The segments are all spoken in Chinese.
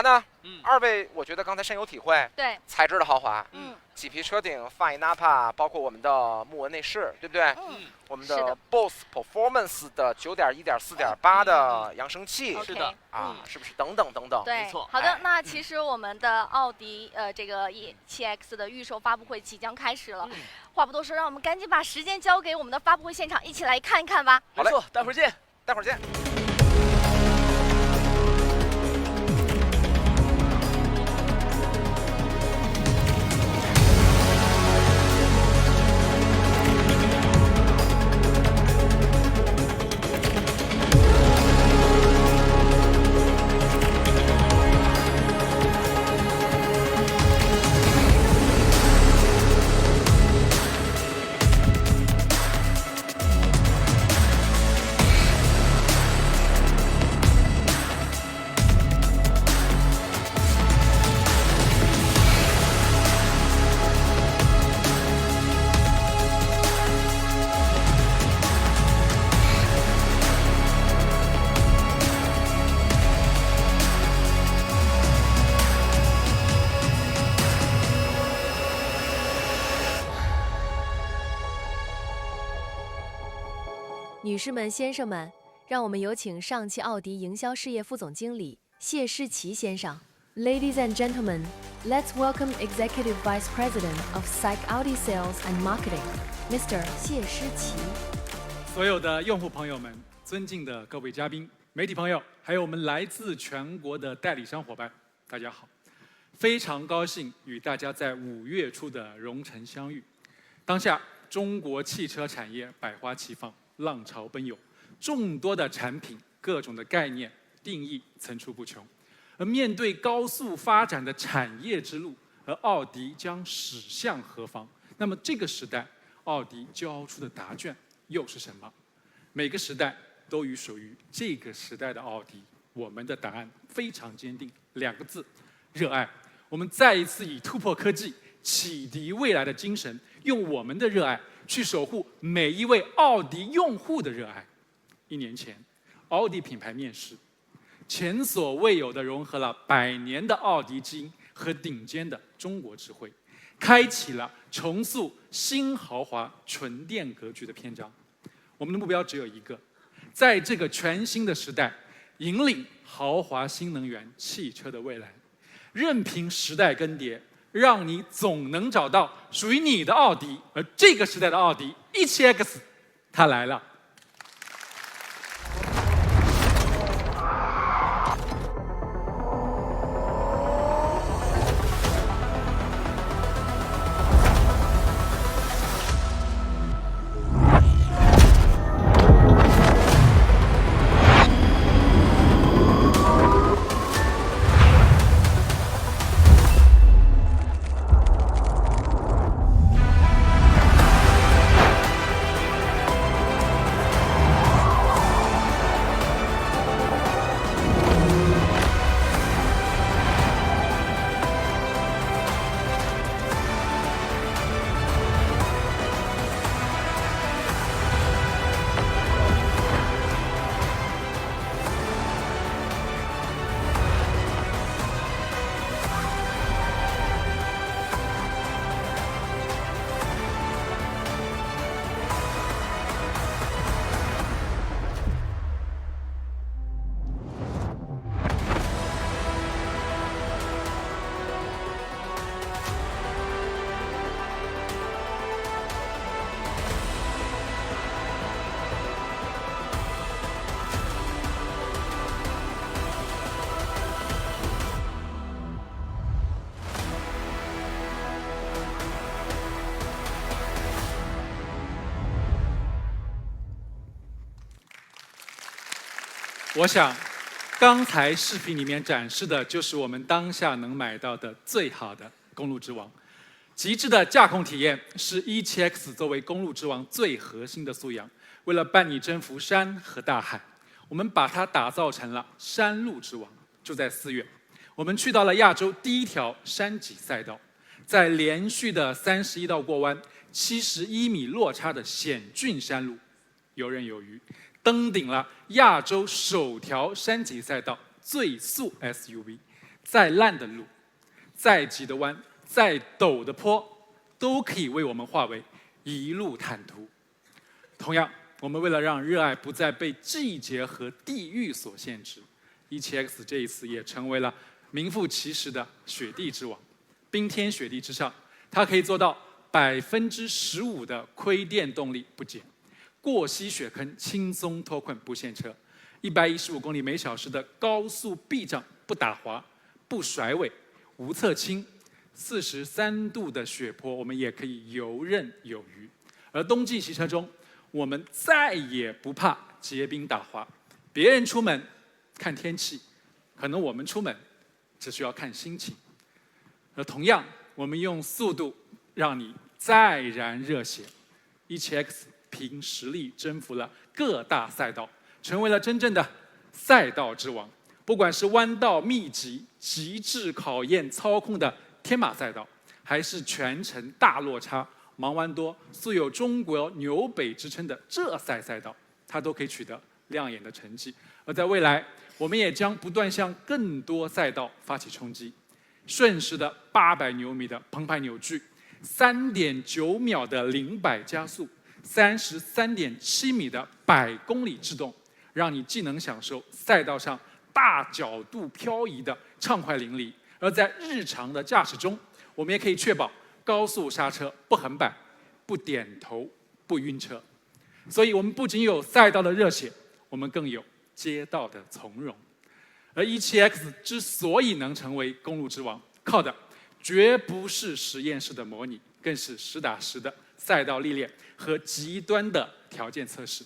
呢？二位我觉得刚才深有体会。对，材质的豪华，麂皮车顶、发翼纳帕，包括我们的木纹内饰，对不对？我们的 BOSS Performance 的9.1、4.8的扬声器，是的啊，是不是？等等等等。对，没错。好的，那其实我们的奥迪这个 E7X 的预售发布会即将开始了。话不多说，让我们赶紧把时间交给我们的发布会现场，一起来看一看吧。没错，待会儿见。待会儿见。女士们、先生们，让我们有请上汽奥迪营销事业副总经理谢诗琪先生。Ladies and gentlemen, let's welcome Executive Vice President of SAIC Audi Sales and Marketing, Mr. 谢诗琪。所有的用户朋友们，尊敬的各位嘉宾、媒体朋友，还有我们来自全国的代理商伙伴，大家好！非常高兴与大家在5月初的蓉城相遇。当下，中国汽车产业百花齐放。浪潮奔涌，众多的产品、各种的概念、定义层出不穷。而面对高速发展的产业之路，而奥迪将驶向何方？那么这个时代，奥迪交出的答卷又是什么？每个时代都与属于这个时代的奥迪。我们的答案非常坚定，2个字：热爱。我们再一次以突破科技、启迪未来的精神，用我们的热爱去守护每一位奥迪用户的热爱。1年前，奥迪品牌面世，前所未有的融合了100年的奥迪基因和顶尖的中国智慧，开启了重塑新豪华纯电格局的篇章。我们的目标只有一个，在这个全新的时代，引领豪华新能源汽车的未来。任凭时代更迭，让你总能找到属于你的奥迪，而这个时代的奥迪 E7X， 它来了。我想，刚才视频里面展示的就是我们当下能买到的最好的公路之王。极致的驾控体验是 E7X 作为公路之王最核心的素养。为了伴你征服山和大海，我们把它打造成了山路之王。就在4月，我们去到了亚洲第1条山脊赛道，在连续的31道过弯、71米落差的险峻山路，游刃有余。登顶了亚洲首条山脊赛道最速 SUV，再烂的路、再急的弯、再陡的坡，都可以为我们化为一路坦途。同样，我们为了让热爱不再被季节和地域所限制，17X 这一次也成为了名副其实的雪地之王。冰天雪地之上，它可以做到15%的亏电动力不减，过溪雪坑轻松脱困不陷车，115公里每小时的高速避障不打滑、不甩尾、无侧倾，43度的雪坡我们也可以游刃有余。而冬季骑车中，我们再也不怕结冰打滑。别人出门看天气，可能我们出门只需要看心情。而同样，我们用速度让你再燃热血。17X 凭实力征服了各大赛道，成为了真正的赛道之王。不管是弯道密集、极致考验操控的天马赛道，还是全程大落差、盲弯多、素有中国纽北之称的浙赛道，它都可以取得亮眼的成绩。而在未来，我们也将不断向更多赛道发起冲击。瞬时的800牛米的澎湃扭矩，3.9秒的0-100加速，33.7米的100公里制动，让你既能享受赛道上大角度漂移的畅快淋漓，而在日常的驾驶中，我们也可以确保高速刹车不横摆、不点头、不晕车。所以我们不仅有赛道的热血，我们更有街道的从容。而 17X 之所以能成为公路之王，靠的绝不是实验室的模拟，更是实打实的赛道历练和极端的条件测试。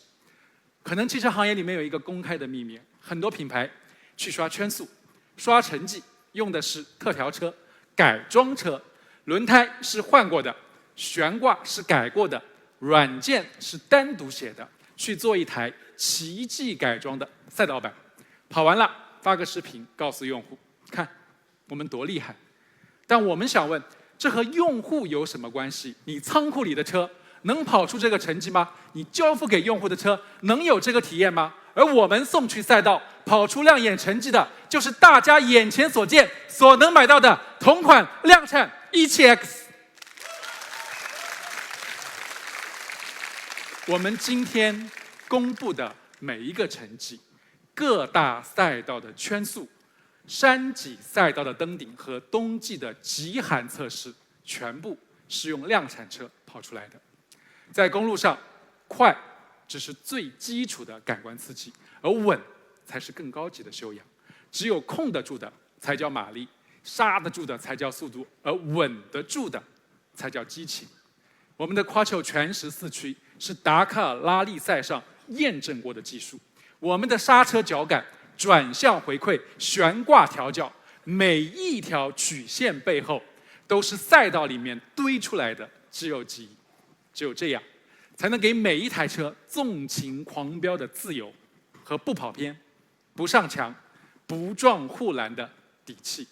可能汽车行业里面有一个公开的秘密，很多品牌去刷圈速、刷成绩，用的是特调车、改装车，轮胎是换过的，悬挂是改过的，软件是单独写的，去做一台奇迹改装的赛道版，跑完了发个视频告诉用户，看我们多厉害。但我们想问，这和用户有什么关系？你仓库里的车能跑出这个成绩吗？你交付给用户的车能有这个体验吗？而我们送去赛道跑出亮眼成绩的，就是大家眼前所见所能买到的同款量产 17X。 我们今天公布的每一个成绩，各大赛道的圈速、山脊赛道的登顶和冬季的极寒测试，全部是用量产车跑出来的。在公路上，快只是最基础的感官刺激，而稳才是更高级的修养。只有控得住的才叫马力，刹得住的才叫速度，而稳得住的才叫激情。我们的 Quattro 全时四驱是达喀尔拉力赛上验证过的技术。我们的刹车脚感、转向回馈、悬挂调教，每一条曲线背后都是赛道里面堆出来的肌肉记忆。只有这样，才能给每一台车纵情狂飙的自由和不跑偏、不上墙、不撞护栏的底气。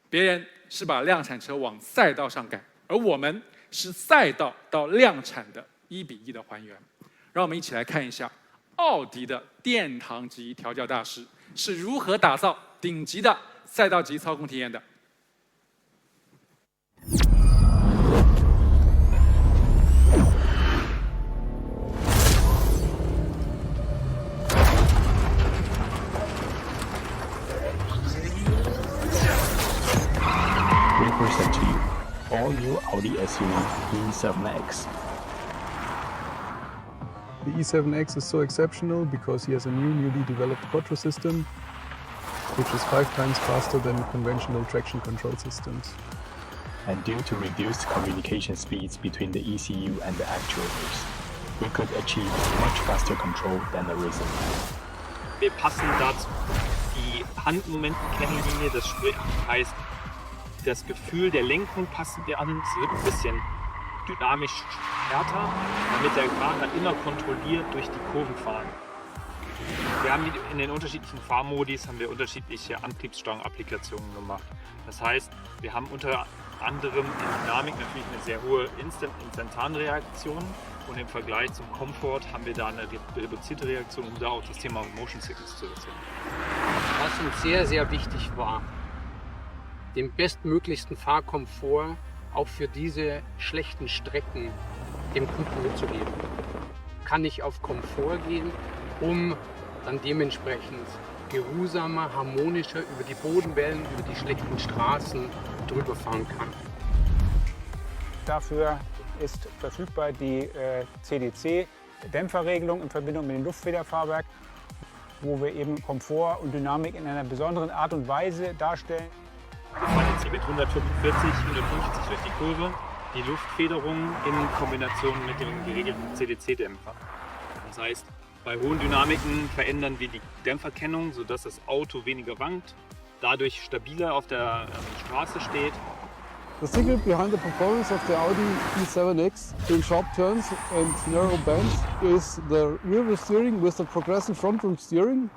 别人是把量产车往赛道上赶，而我们是赛道到量产的1:1的还原。让我们一起来看一下奥迪的殿堂级调教大师是如何打造顶级的赛道级操控体验的。Present to you all new Audi SUV E7X. The E7X is so exceptional because he has a newly developed Quattro system, which is 5 times faster than conventional traction control systems. And due to reduced communication speeds between the ECU and the actuators, we could achieve much faster control than the racing car. Wir passen dazu die Handmomentenkennlinie, das heißt, das Gefühl der Lenkung passen wir an. Es wird ein bisschen dynamisch härter, damit der Fahrer immer kontrolliert durch die Kurven fahren. Wir haben in den unterschiedlichen Fahrmodis unterschiedliche Antriebsstangen-Applikationen gemacht. Das heißt, wir haben unter anderem in Dynamik natürlich eine sehr hohe Instantanreaktion und im Vergleich zum Komfort haben wir da eine reduzierte Reaktion, um da auch das Thema Motion Sickness zu erzählen. Was uns sehr, sehr wichtig war, den bestmöglichsten Fahrkomfort auch für diese schlechten Strecken dem Kunden mitzugeben. Kann ich auf Komfort gehen, um dann dementsprechend geruhsamer, harmonischer über die Bodenwellen, über die schlechten Straßen drüber fahren kann. Dafür ist verfügbar die CDC-Dämpferregelung in Verbindung mit dem Luftfederfahrwerk, wo wir eben Komfort und Dynamik in einer besonderen Art und Weise darstellen. Wir fahren jetzt hier mit 145, 150 durch die Kurve. Die Luftfederung in Kombination mit dem geregelten CDC-Dämpfer. Das heißt, bei hohen Dynamiken verändern wir die Dämpferkennung, sodass das Auto weniger wankt, dadurch stabiler auf der Straße steht. The secret behind the performance of the Audi Q7X in sharp turns and narrow bands is the rear wheel steering with the progressive front wheel steering.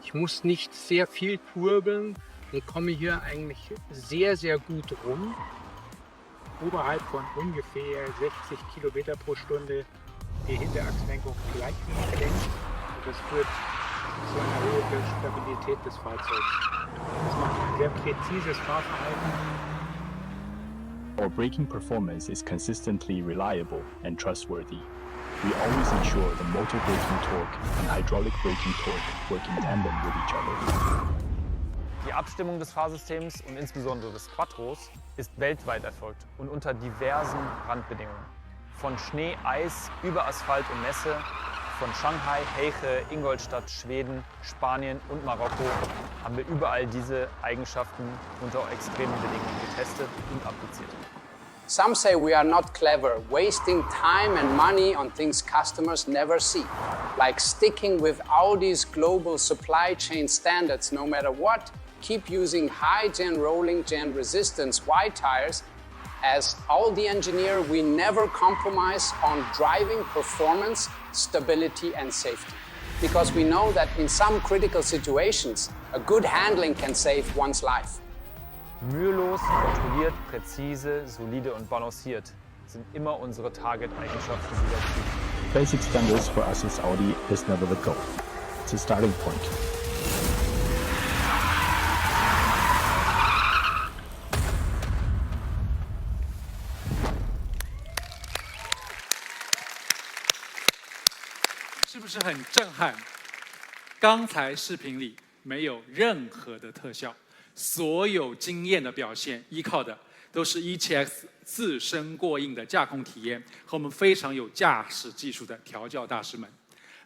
Ich muss nicht sehr viel kurbeln und komme hier eigentlich sehr, sehr gut rum. Oberhalb von ungefähr 60 Kilometer pro Stunde die Hinterachslenkung gleichmäßig gelenkt und das führt zu einer erhöhten Stabilität des Fahrzeugs. Das macht ein sehr präzises Fahrverhalten. Our braking performance is consistently reliable and trustworthy. We always ensure the motor braking torque and hydraulic braking torque work in tandem with each other. Die Abstimmung des Fahrsystems und insbesondere des Quattros ist weltweit erfolgt und unter diversen Randbedingungen. Von Schnee, Eis über Asphalt und Nässe, von Shanghai, Heiche, Ingolstadt, Schweden, Spanien und Marokko haben wir überall diese Eigenschaften unter extremen Bedingungen getestet und appliziert. Some say we are not clever, wasting time and money on things customers never see, like sticking with Audi's global supply chain standards no matter what, keep using high gen rolling gen resistance wide tires. As Audi engineer, we never compromise on driving performance, stability and safety. Because we know that in some critical situations, a good handling can save one's life. Mühelos, kontrolliert, präzise, solide und balanciert sind immer unsere Target-Eigenschaften dieser Typ. Basic standards for us as Audi is never the goal. It's a starting point.是不是很震撼？刚才视频里没有任何的特效，所有惊艳的表现依靠的都是 EQX 自身过硬的驾控体验和我们非常有驾驶技术的调教大师们，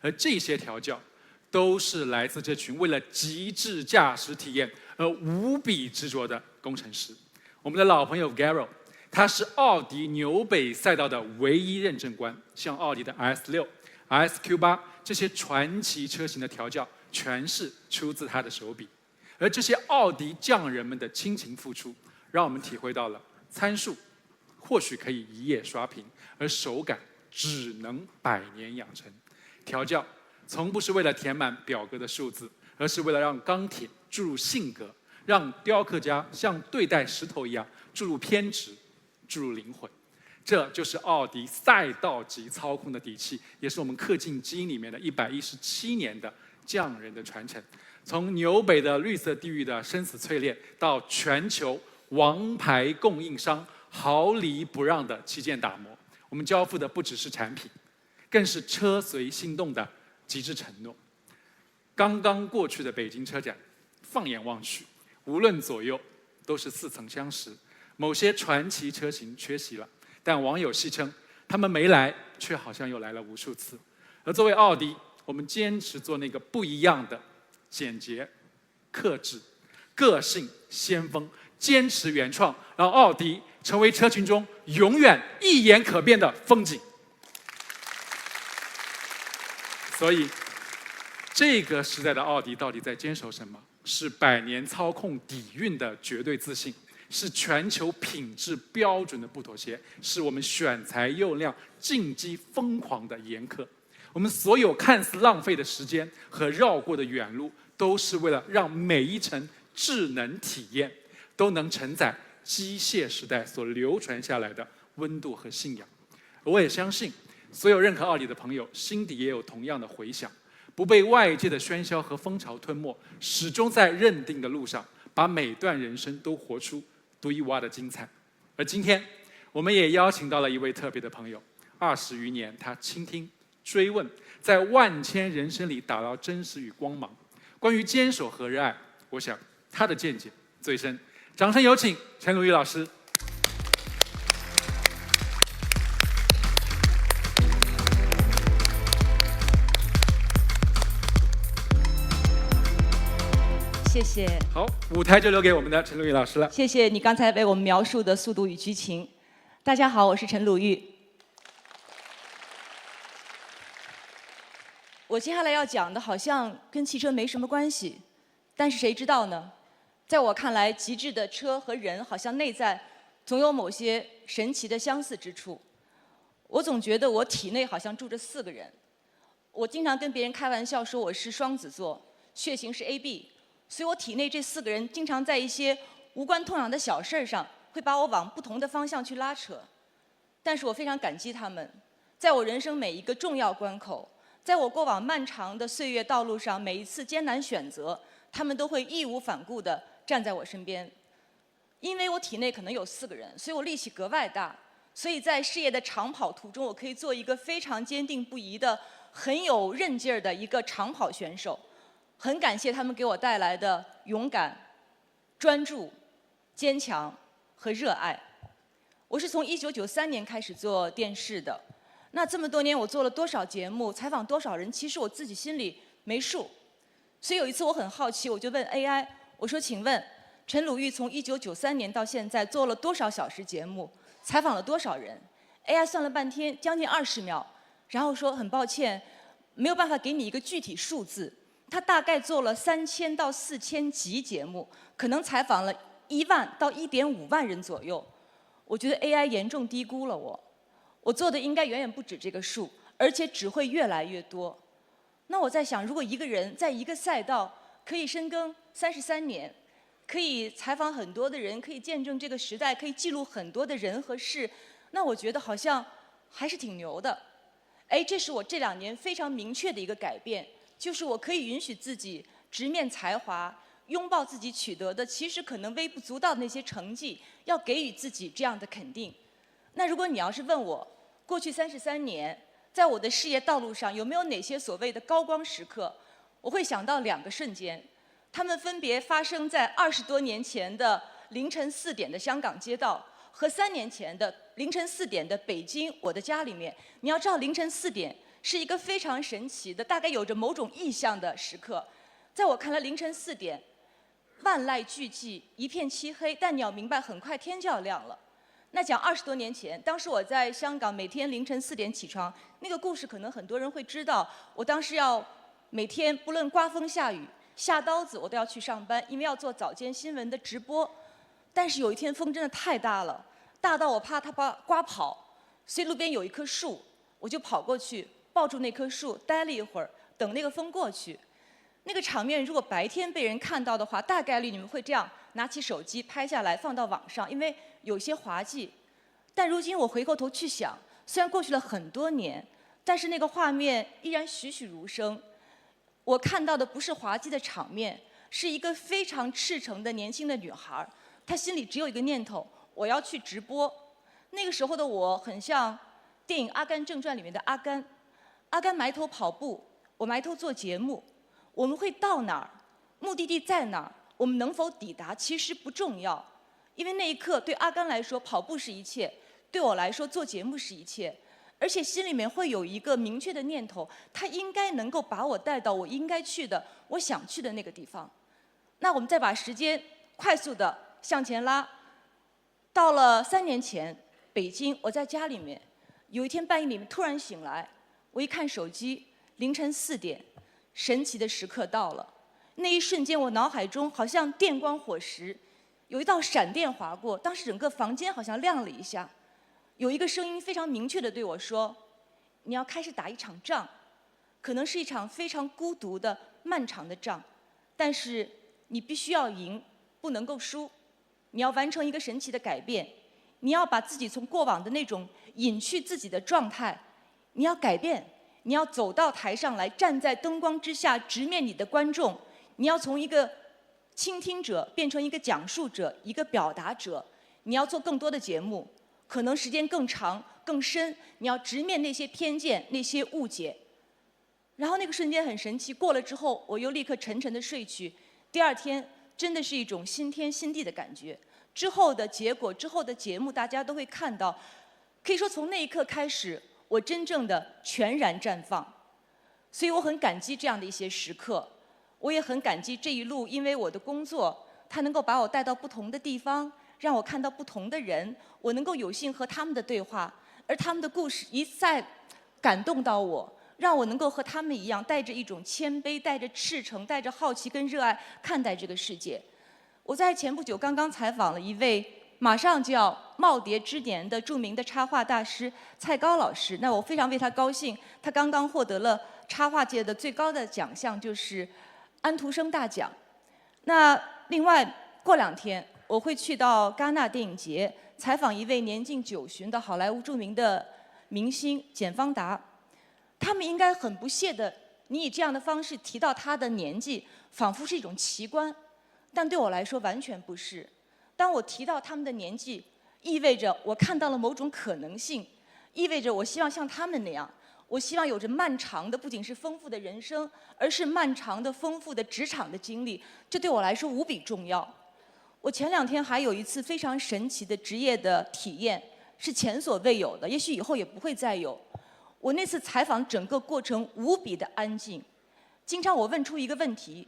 而这些调教都是来自这群为了极致驾驶体验而无比执着的工程师。我们的老朋友 Garo， 他是奥迪纽北赛道的唯一认证官，像奥迪的 RS6、RSQ8 这些传奇车型的调教全是出自他的手笔。而这些奥迪匠人们的倾情付出，让我们体会到了参数或许可以一夜刷屏，而手感只能100年养成。调教从不是为了填满表格的数字，而是为了让钢铁注入性格，让雕刻家像对待石头一样注入偏执，注入灵魂。这就是奥迪赛道级操控的底气，也是我们恪尽基因里面的117年的匠人的传承。从纽北的绿色地狱的生死淬炼，到全球王牌供应商毫厘不让的旗舰打磨，我们交付的不只是产品，更是车随心动的极致承诺。刚刚过去的北京车展，放眼望去，无论左右都是似曾相识。某些传奇车型缺席了，但网友戏称他们没来，却好像又来了无数次。而作为奥迪，我们坚持做那个不一样的、简洁、克制、个性、先锋，坚持原创，让奥迪成为车群中永远一眼可辨的风景。所以，这个时代的奥迪到底在坚守什么？是100年操控底蕴的绝对自信，是全球品质标准的不妥协，是我们选材又亮、进击疯狂的严苛。我们所有看似浪费的时间和绕过的远路，都是为了让每一程智能体验都能承载机械时代所流传下来的温度和信仰。我也相信，所有认可奥迪的朋友心底也有同样的回响，不被外界的喧嚣和风潮吞没，始终在认定的路上，把每段人生都活出独一无二的精彩。而今天，我们也邀请到了一位特别的朋友，20余年他倾听、追问，在万千人生里打捞真实与光芒。关于坚守和热爱，我想他的见解最深。掌声有请陈鲁豫老师。谢谢。好，舞台就留给我们的陈鲁豫老师了。谢谢你刚才为我们描述的速度与激情。大家好，我是陈鲁豫。我接下来要讲的好像跟汽车没什么关系，但是谁知道呢？在我看来，极致的车和人好像内在总有某些神奇的相似之处。我总觉得我体内好像住着4个人。我经常跟别人开玩笑说我是双子座，血型是 AB。所以我体内这4个人经常在一些无关痛痒的小事上，会把我往不同的方向去拉扯。但是我非常感激他们，在我人生每一个重要关口，在我过往漫长的岁月道路上，每一次艰难选择，他们都会义无反顾地站在我身边。因为我体内可能有4个人，所以我力气格外大，所以在事业的长跑途中，我可以做一个非常坚定不移的、很有韧劲儿的一个长跑选手。很感谢他们给我带来的勇敢、专注、坚强和热爱。我是从1993年开始做电视的，那这么多年我做了多少节目，采访多少人，其实我自己心里没数。所以有一次我很好奇，我就问 AI， 我说：“请问陈鲁豫从1993年到现在做了多少小时节目，采访了多少人？” AI 算了半天，将近20秒，然后说：“很抱歉，没有办法给你一个具体数字。”他大概做了3000到4000集节目，可能采访了1万到1.5万人左右。我觉得 AI 严重低估了我，我做的应该远远不止这个数，而且只会越来越多。那我在想，如果一个人在一个赛道可以深耕33年，可以采访很多的人，可以见证这个时代，可以记录很多的人和事，那我觉得好像还是挺牛的。哎，这是我这2年非常明确的一个改变。就是我可以允许自己直面才华，拥抱自己取得的其实可能微不足道的那些成绩，要给予自己这样的肯定。那如果你要是问我，过去33年，在我的事业道路上有没有哪些所谓的高光时刻，我会想到2个瞬间，它们分别发生在20多年前的凌晨4点的香港街道，和3年前的凌晨4点的北京我的家里面。你要知道，凌晨4点。是一个非常神奇的，大概有着某种意象的时刻。在我看来，凌晨4点，万籁俱寂，一片漆黑。但你要明白，很快天就要亮了。那讲20多年前，当时我在香港，每天凌晨4点起床。那个故事可能很多人会知道。我当时要每天不论刮风下雨、下刀子，我都要去上班，因为要做早间新闻的直播。但是有一天风真的太大了，大到我怕它把刮跑，所以路边有一棵树，我就跑过去。抱住那棵树，待了一会儿，等那个风过去。那个场面，如果白天被人看到的话，大概率你们会这样拿起手机拍下来放到网上，因为有些滑稽。但如今我回过头去想，虽然过去了很多年，但是那个画面依然栩栩如生。我看到的不是滑稽的场面，是一个非常赤诚的年轻的女孩，她心里只有一个念头：我要去直播。那个时候的我很像电影《阿甘正传》里面的阿甘。阿甘埋头跑步，我埋头做节目。我们会到哪儿？目的地在哪儿？我们能否抵达？其实不重要，因为那一刻对阿甘来说，跑步是一切；对我来说，做节目是一切。而且心里面会有一个明确的念头，他应该能够把我带到我应该去的、我想去的那个地方。那我们再把时间快速的向前拉，到了3年前，北京，我在家里面，有一天半夜里面突然醒来。我一看手机，凌晨4点，神奇的时刻到了。那一瞬间，我脑海中好像电光火石，有一道闪电划过，当时整个房间好像亮了一下。有一个声音非常明确地对我说：“你要开始打一场仗，可能是一场非常孤独的、漫长的仗，但是你必须要赢，不能够输。你要完成一个神奇的改变，你要把自己从过往的那种隐去自己的状态。”你要改变，你要走到台上来，站在灯光之下，直面你的观众。你要从一个倾听者变成一个讲述者、一个表达者。你要做更多的节目，可能时间更长、更深，你要直面那些偏见、那些误解。然后那个瞬间很神奇，过了之后，我又立刻沉沉的睡去。第二天真的是一种新天新地的感觉。之后的结果、之后的节目，大家都会看到。可以说从那一刻开始，我真正的全然绽放。所以我很感激这样的一些时刻，我也很感激这一路，因为我的工作，它能够把我带到不同的地方，让我看到不同的人，我能够有幸和他们的对话，而他们的故事一再感动到我，让我能够和他们一样，带着一种谦卑，带着赤诚，带着好奇跟热爱看待这个世界。我在前不久刚刚采访了一位马上就要耄耋之年的著名的插画大师蔡高老师，那我非常为他高兴，他刚刚获得了插画界的最高的奖项，就是安徒生大奖。那另外过2天我会去到戛纳电影节采访一位年近90的好莱坞著名的明星简·方达。他们应该很不屑的，你以这样的方式提到他的年纪，仿佛是一种奇观，但对我来说完全不是。当我提到他们的年纪，意味着我看到了某种可能性，意味着我希望像他们那样，我希望有着漫长的不仅是丰富的人生，而是漫长的丰富的职场的经历，这对我来说无比重要。我前2天还有一次非常神奇的职业的体验，是前所未有的，也许以后也不会再有。我那次采访整个过程无比的安静，经常我问出一个问题，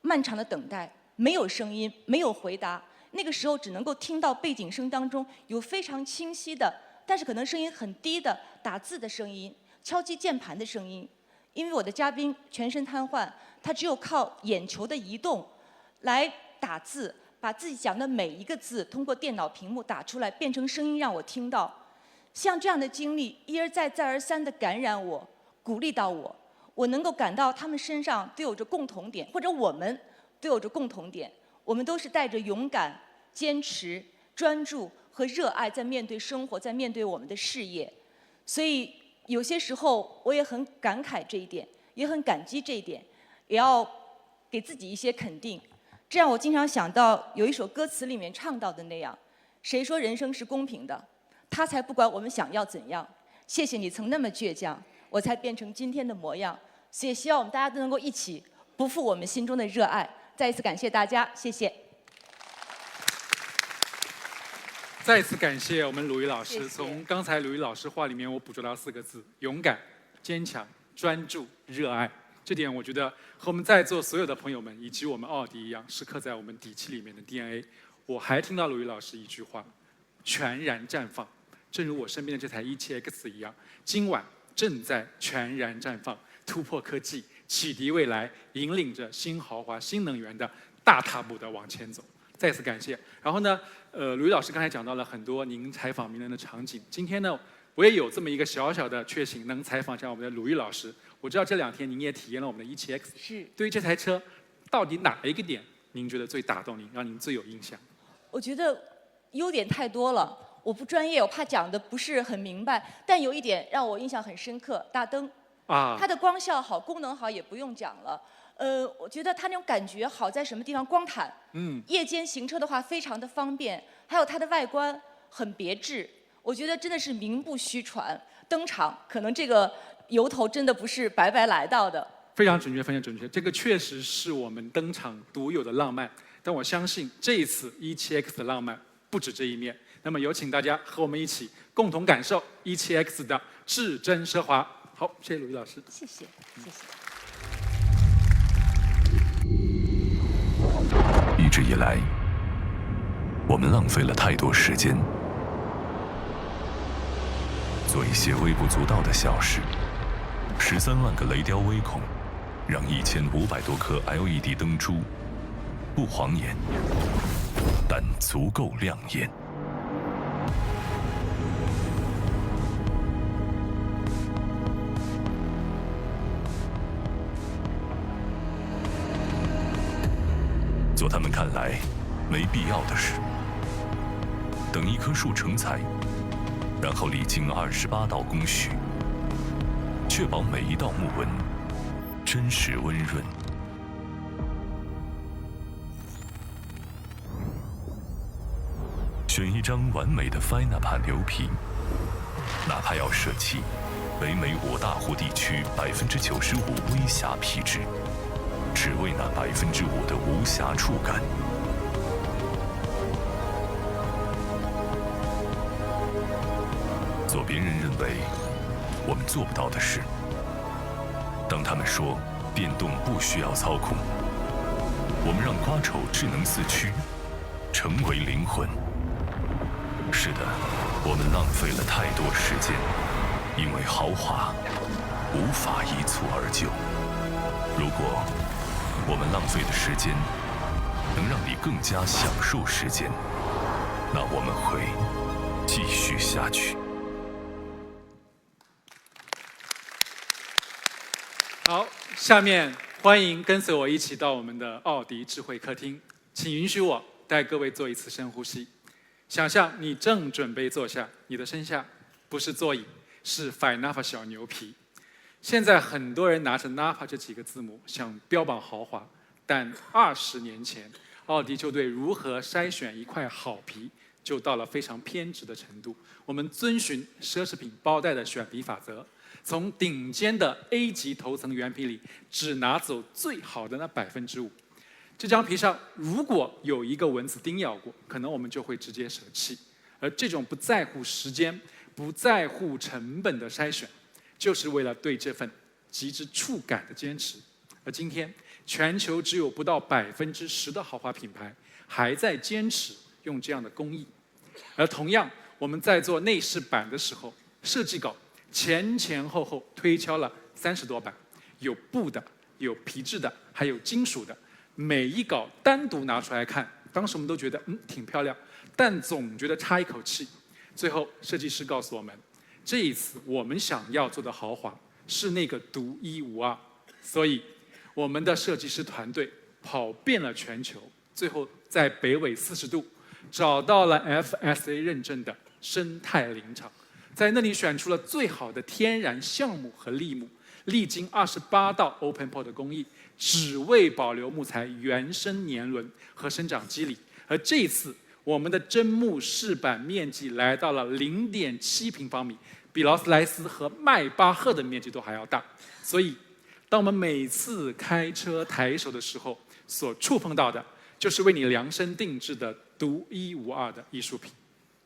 漫长的等待，没有声音，没有回答。那个时候只能够听到背景声当中有非常清晰的，但是可能声音很低的打字的声音、敲击键盘的声音。因为我的嘉宾全身瘫痪，他只有靠眼球的移动来打字，把自己讲的每一个字通过电脑屏幕打出来，变成声音让我听到。像这样的经历一而再再而三地感染我，鼓励到我，我能够感到他们身上都有着共同点，或者我们都有着共同点。我们都是带着勇敢、坚持、专注和热爱在面对生活，在面对我们的事业。所以有些时候我也很感慨这一点，也很感激这一点，也要给自己一些肯定。这让我经常想到有一首歌词里面唱到的那样，谁说人生是公平的？他才不管我们想要怎样。谢谢你曾那么倔强，我才变成今天的模样。所以希望我们大家都能够一起不负我们心中的热爱。再一次感谢大家，谢谢。再次感谢我们鲁豫老师。谢谢从刚才鲁豫老师话里面，我捕捉到4个字：勇敢、坚强、专注、热爱。这点我觉得和我们在座所有的朋友们，以及我们奥迪一样，是刻在我们底气里面的 DNA。我还听到鲁豫老师一句话：全然绽放。正如我身边的这台17X 一样，今晚正在全然绽放，突破科技，启迪未来，引领着新豪华、新能源的大踏步的往前走。再次感谢。然后呢，鲁豫老师刚才讲到了很多您采访名人的场景。今天呢，我也有这么一个小小的确幸，能采访一下我们的鲁豫老师。我知道这2天您也体验了我们的17X，是。对于这台车，到底哪一个点您觉得最打动您，让您最有印象？我觉得优点太多了，我不专业，我怕讲的不是很明白。但有一点让我印象很深刻，大灯。啊，它的光效好，功能好，也不用讲了。我觉得它那种感觉好在什么地方？光毯。夜间行车的话非常的方便，还有它的外观很别致，我觉得真的是名不虚传。登场可能这个由头真的不是白白来到的。非常准确，非常准确。这个确实是我们登场独有的浪漫，但我相信这一次17X 的浪漫不止这一面。那么有请大家和我们一起共同感受17X 的至臻奢华。好，谢谢鲁豫老师。谢谢，谢谢。一直以来，我们浪费了太多时间，做一些微不足道的小事。13万个雷雕微孔，让1500多颗 LED 灯珠，不晃眼，但足够亮眼。做他们看来没必要的事，等一棵树成材，然后历经28道工序，确保每一道木纹真实温润。选一张完美的 FINAPA 牛皮，哪怕要舍弃北美5大湖地区95%微瑕皮质，只为那5%的无瑕触感。做别人认为我们做不到的事，当他们说电动不需要操控，我们让瓜丑智能四驱成为灵魂。是的，我们浪费了太多时间，因为豪华无法一蹴而就。如果我们浪费的时间能让你更加享受时间，那我们会继续下去。好，下面欢迎跟随我一起到我们的奥迪智慧客厅，请允许我带各位做一次深呼吸。想象你正准备坐下，你的身下不是座椅，是 FINAPA 小牛皮。现在很多人拿着 NAPA 这几个字母想标榜豪华，但20年前，奥迪就对如何筛选一块好皮就到了非常偏执的程度。我们遵循奢侈品包袋的选皮法则，从顶尖的 A 级头层原皮里只拿走最好的那5%。这张皮上如果有一个蚊子叮咬过，可能我们就会直接舍弃。而这种不在乎时间、不在乎成本的筛选，就是为了对这份极致触感的坚持。而今天，全球只有不到10%的豪华品牌还在坚持用这样的工艺。而同样，我们在做内饰板的时候，设计稿前后后推敲了30多版，有布的，有皮质的，还有金属的。每一稿单独拿出来看，当时我们都觉得挺漂亮，但总觉得差一口气。最后，设计师告诉我们，这一次我们想要做的豪华是那个独一无二。所以，我们的设计师团队跑遍了全球，最后在北纬40度找到了 FSA 认证的生态林场，在那里选出了最好的天然橡木和栎木，历经28道 Open Port 的工艺，只为保留木材原生年轮和生长肌理。而这一次，我们的真木饰板面积来到了0.7平方米，比劳斯莱斯和迈巴赫的面积都还要大。所以，当我们每次开车抬手的时候，所触碰到的就是为你量身定制的独一无二的艺术品。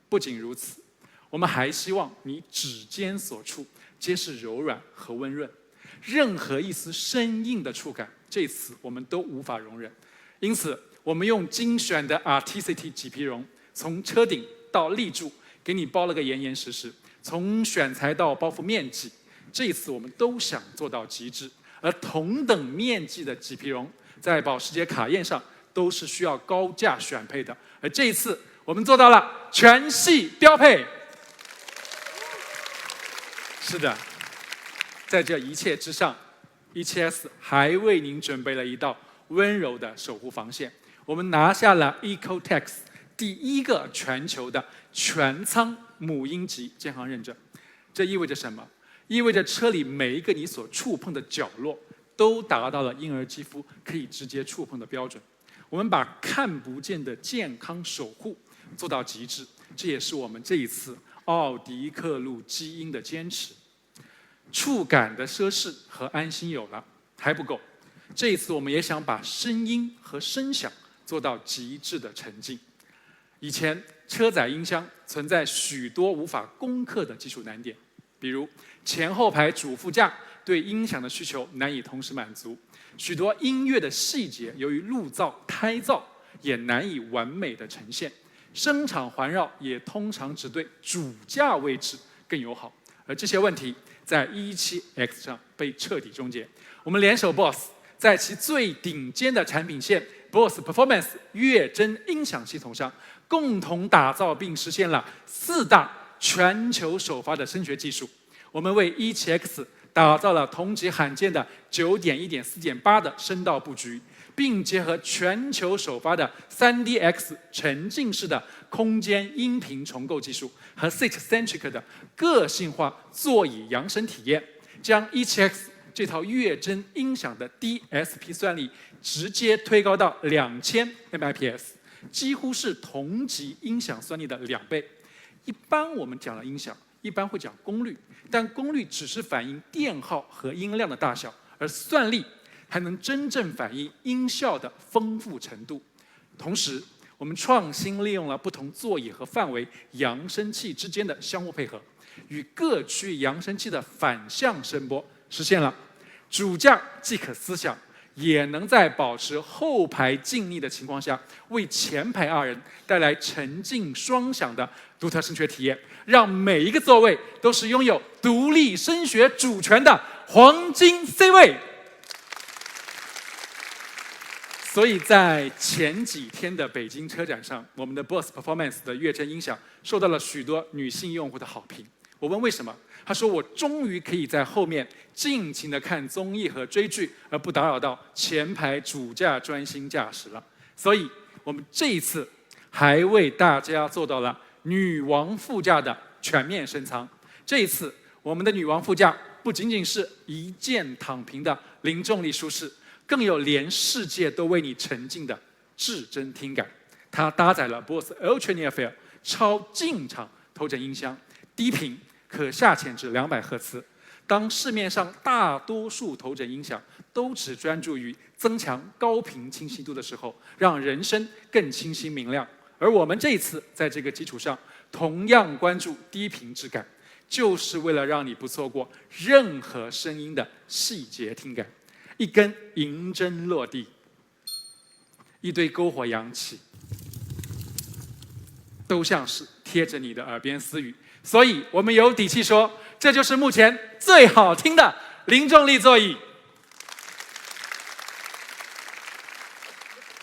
不仅如此，我们还希望你指尖所触皆是柔软和温润，任何一丝生硬的触感，这次我们都无法容忍。因此，我们用精选的 Articity 麂皮绒，从车顶到立柱，给你包了个严严实实。从选材到包覆面积，这一次我们都想做到极致。而同等面积的麂皮绒，在保时捷卡宴上都是需要高价选配的，而这一次我们做到了全系标配。是的，在这一切之上，EQS 还为您准备了一道温柔的守护防线。我们拿下了 Ecotex 第1个全球的全舱母婴级健康认证。这意味着什么？意味着车里每一个你所触碰的角落都达到了婴儿肌肤可以直接触碰的标准。我们把看不见的健康守护做到极致，这也是我们这一次奥迪克路基因的坚持。触感的奢侈和安心有了，还不够。这一次我们也想把声音和声响做到极致的沉浸。以前车载音箱存在许多无法攻克的技术难点，比如前后排主副驾对音响的需求难以同时满足，许多音乐的细节由于路噪、胎噪也难以完美的呈现，声场环绕也通常只对主驾位置更友好，而这些问题在 E7X 上被彻底终结。我们联手 BOSS， 在其最顶尖的产品线 BOSS Performance 月臻音响系统上，共同打造并实现了4大全球首发的声学技术。我们为 E7X 打造了同级罕见的 9.1.4.8 的声道布局，并结合全球首发的 3DX 沉浸式的空间音频重构技术和 Seat-centric 的个性化座椅扬声体验，将 E7X 这套月臻音响的 DSP 算力直接推高到2000 Mbps，几乎是同级音响算力的2倍。一般我们讲了音响，一般会讲功率，但功率只是反映电耗和音量的大小，而算力还能真正反映音效的丰富程度。同时，我们创新利用了不同座椅和范围扬声器之间的相互配合，与各区域扬声器的反向声波，实现了主驾既可思想，也能在保持后排静谧的情况下，为前排2人带来沉浸双响的独特声学体验，让每一个座位都是拥有独立声学主权的黄金 C 位。所以在前几天的北京车展上，我们的 BOSS Performance 的乐阵音响受到了许多女性用户的好评。我问为什么，她说我终于可以在后面尽情的看综艺和追剧，而不打扰到前排主驾专心驾驶了。所以我们这一次还为大家做到了女王副驾的全面升舱。这一次我们的女王副驾不仅仅是一键躺平的零重力舒适，更有连世界都为你沉浸的至臻听感。它搭载了 BOSS Ultra Near-Field 超近场头枕音箱，低频可下潜至200赫兹。当市面上大多数头枕音响都只专注于增强高频清晰度的时候，让人声更清晰明亮，而我们这一次在这个基础上同样关注低频质感，就是为了让你不错过任何声音的细节听感。一根银针落地，一堆篝火扬起，都像是贴着你的耳边私语。所以我们有底气说，这就是目前最好听的零重力座椅。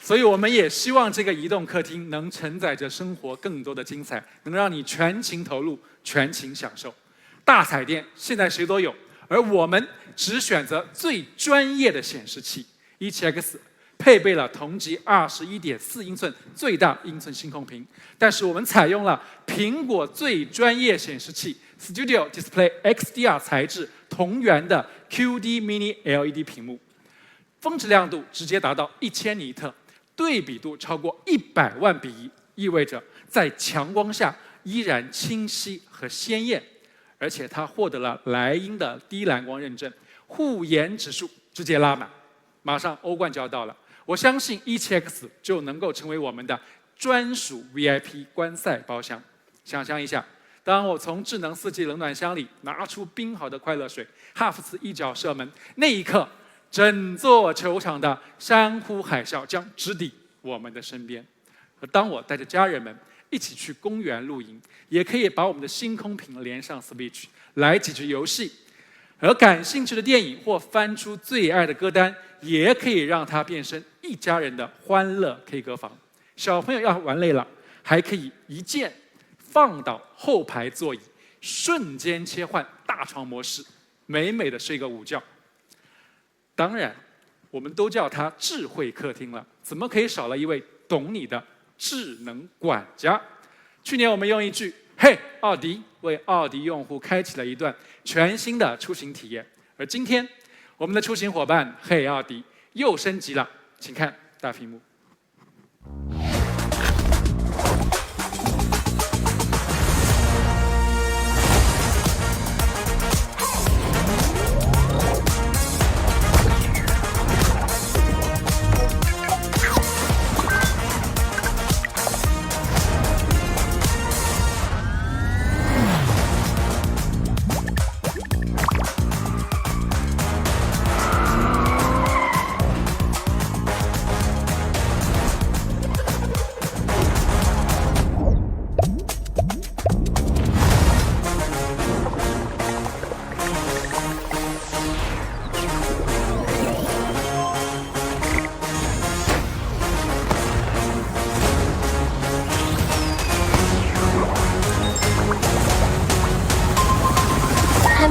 所以我们也希望这个移动客厅能承载着生活更多的精彩，能让你全情投入、全情享受。大彩电现在谁都有，而我们只选择最专业的显示器。17X 配备了同级21.4英寸最大英寸星空屏，但是我们采用了苹果最专业显示器 Studio Display XDR 材质同源的 QD Mini LED 屏幕，峰值亮度直接达到1000尼特，对比度超过100万比1，意味着在强光下依然清晰和鲜艳。而且它获得了莱茵的低蓝光认证，护眼指数直接拉满。马上欧冠就要到了，我相信 17X 就能够成为我们的专属 VIP 观赛包厢。想象一下，当我从智能4G 冷暖箱里拿出冰好的快乐水，哈弗茨一脚射门，那一刻，整座球场的山呼海啸将直抵我们的身边。而当我带着家人们一起去公园露营，也可以把我们的星空屏连上 Switch 来几局游戏，而感兴趣的电影或翻出最爱的歌单，也可以让它变身一家人的欢乐 K 歌房。小朋友要玩累了，还可以一键放倒后排座椅，瞬间切换大床模式，美美的睡个午觉。当然，我们都叫它智慧客厅了，怎么可以少了一位懂你的智能管家？去年我们用一句“嘿，奥迪”为奥迪用户开启了一段全新的出行体验，而今天我们的出行伙伴“嘿，奥迪”又升级了，请看大屏幕。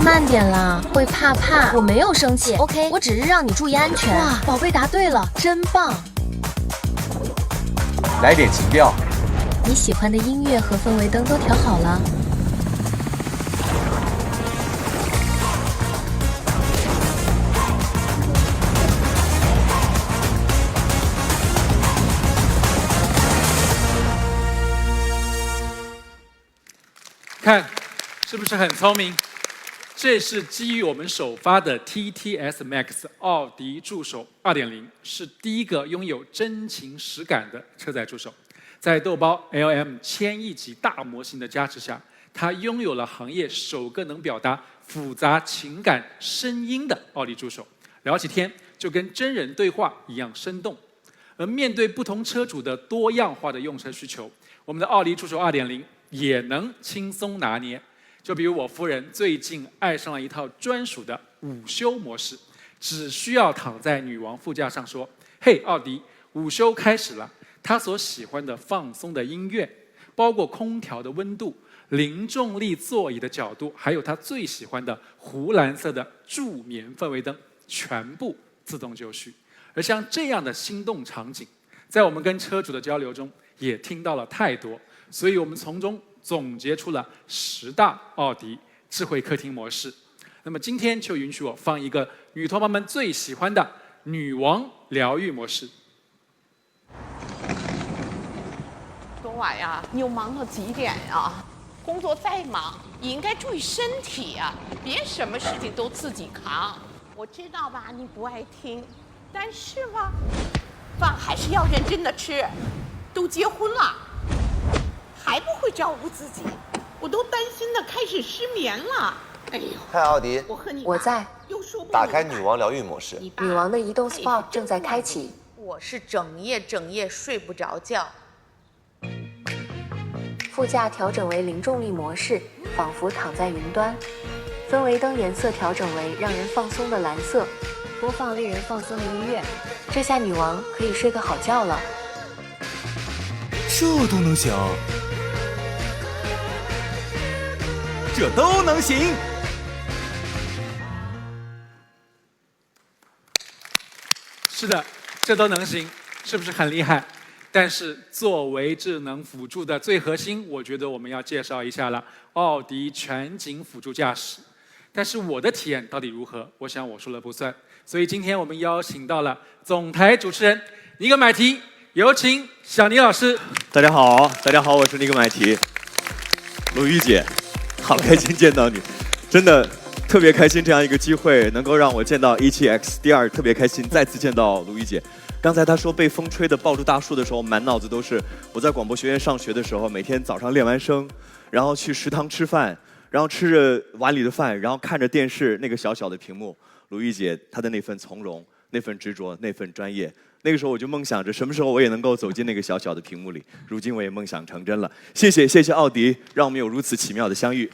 慢点啦，会怕。我没有生气 ，OK， 我只是让你注意安全。哇，宝贝答对了，真棒！来点情调。你喜欢的音乐和氛围灯都调好了。看，是不是很聪明？这是基于我们首发的 TTS Max 奥迪助手 2.0， 是第一个拥有真情实感的车载助手。在豆包 LM1000亿级大模型的加持下，它拥有了行业首个能表达复杂情感声音的奥迪助手，聊起天就跟真人对话一样生动。而面对不同车主的多样化的用车需求，我们的奥迪助手 2.0 也能轻松拿捏。就比如我夫人最近爱上了一套专属的午休模式，只需要躺在女王副驾上说：“嘿，奥迪，午休开始了。”她所喜欢的放松的音乐，包括空调的温度、零重力座椅的角度，还有她最喜欢的湖蓝色的助眠氛围灯，全部自动就绪。而像这样的心动场景，在我们跟车主的交流中也听到了太多，所以我们从中总结出了10大奥迪智慧客厅模式。那么今天就允许我放一个女同胞们最喜欢的女王疗愈模式。昨晚呀，你又忙到几点呀？工作再忙，也应该注意身体呀，别什么事情都自己扛。我知道吧，你不爱听，但是吧，饭还是要认真的吃。都结婚了，还不会照顾自己，我都担心的开始失眠了。哎呦，嗨，奥迪，我在。打开女王疗愈模式。女王的移动 SPA 正在开启。我是整夜睡不着觉。副驾调整为零重力模式，仿佛躺在云端。氛围灯颜色调整为让人放松的蓝色，播放令人放松的音乐。这下女王可以睡个好觉了。这都能行，这都能行。是的，这都能行，是不是很厉害？但是作为智能辅助的最核心，我觉得我们要介绍一下了奥迪全景辅助驾驶。但是我的体验到底如何？我想我说了不算。所以今天我们邀请到了总台主持人尼格买提，有请小尼老师。大家好，大家好，我是尼格买提。鲁豫姐，好开心见到你，真的特别开心，这样一个机会能够让我见到17X。第二，特别开心再次见到鲁豫姐。刚才她说被风吹的抱住大树的时候，满脑子都是我在广播学院上学的时候，每天早上练完声，然后去食堂吃饭，然后吃着碗里的饭，然后看着电视那个小小的屏幕，鲁豫姐她的那份从容、那份执着、那份专业。那个时候我就梦想着什么时候我也能够走进那个小小的屏幕里，如今我也梦想成真了。谢谢奥迪，让我们有如此奇妙的相遇。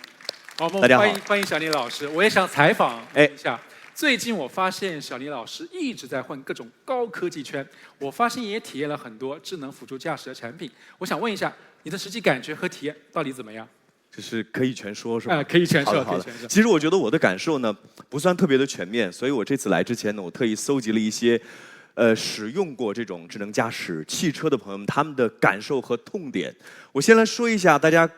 好，大家好，欢迎小尼老师。我也想采访一下，最近我发现小尼老师一直在混各种高科技圈，我发现也体验了很多智能辅助驾驶的产品。我想问一下，你的实际感觉和体验到底怎么样？就是可以全说是吧？可以全说，好的。其实我觉得我的感受呢不算特别的全面，所以我这次来之前呢，我特意搜集了一些使用过这种智能驾驶汽车的朋友们他们的感受和痛点。我先来说一下大家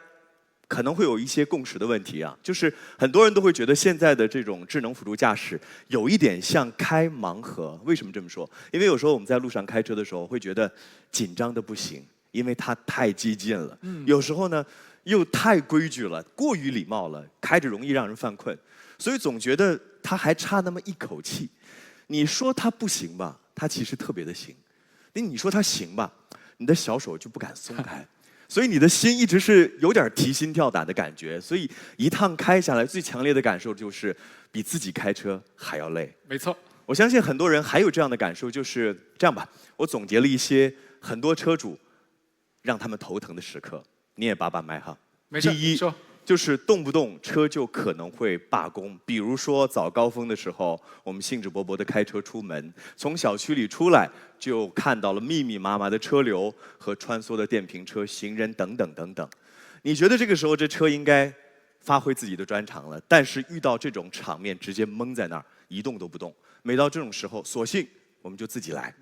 可能会有一些共识的问题啊，就是很多人都会觉得现在的这种智能辅助驾驶有一点像开盲盒。为什么这么说？因为有时候我们在路上开车的时候会觉得紧张的不行，因为它太激进了。有时候呢又太规矩了，过于礼貌了，开着容易让人犯困，所以总觉得它还差那么一口气。你说它不行吧，它其实特别的行；你说它行吧，你的小手就不敢松开。所以你的心一直是有点提心吊胆的感觉，所以一趟开下来，最强烈的感受就是比自己开车还要累。没错，我相信很多人还有这样的感受，就是这样吧，我总结了一些很多车主让他们头疼的时刻，你也把脉哈。没事，第一就是动不动车就可能会罢工，比如说早高峰的时候，我们兴致勃勃地开车出门，从小区里出来就看到了密密麻麻的车流和穿梭的电瓶车、行人等等等等。你觉得这个时候这车应该发挥自己的专长了，但是遇到这种场面直接懵在那儿，一动都不动。每到这种时候，索性我们就自己来。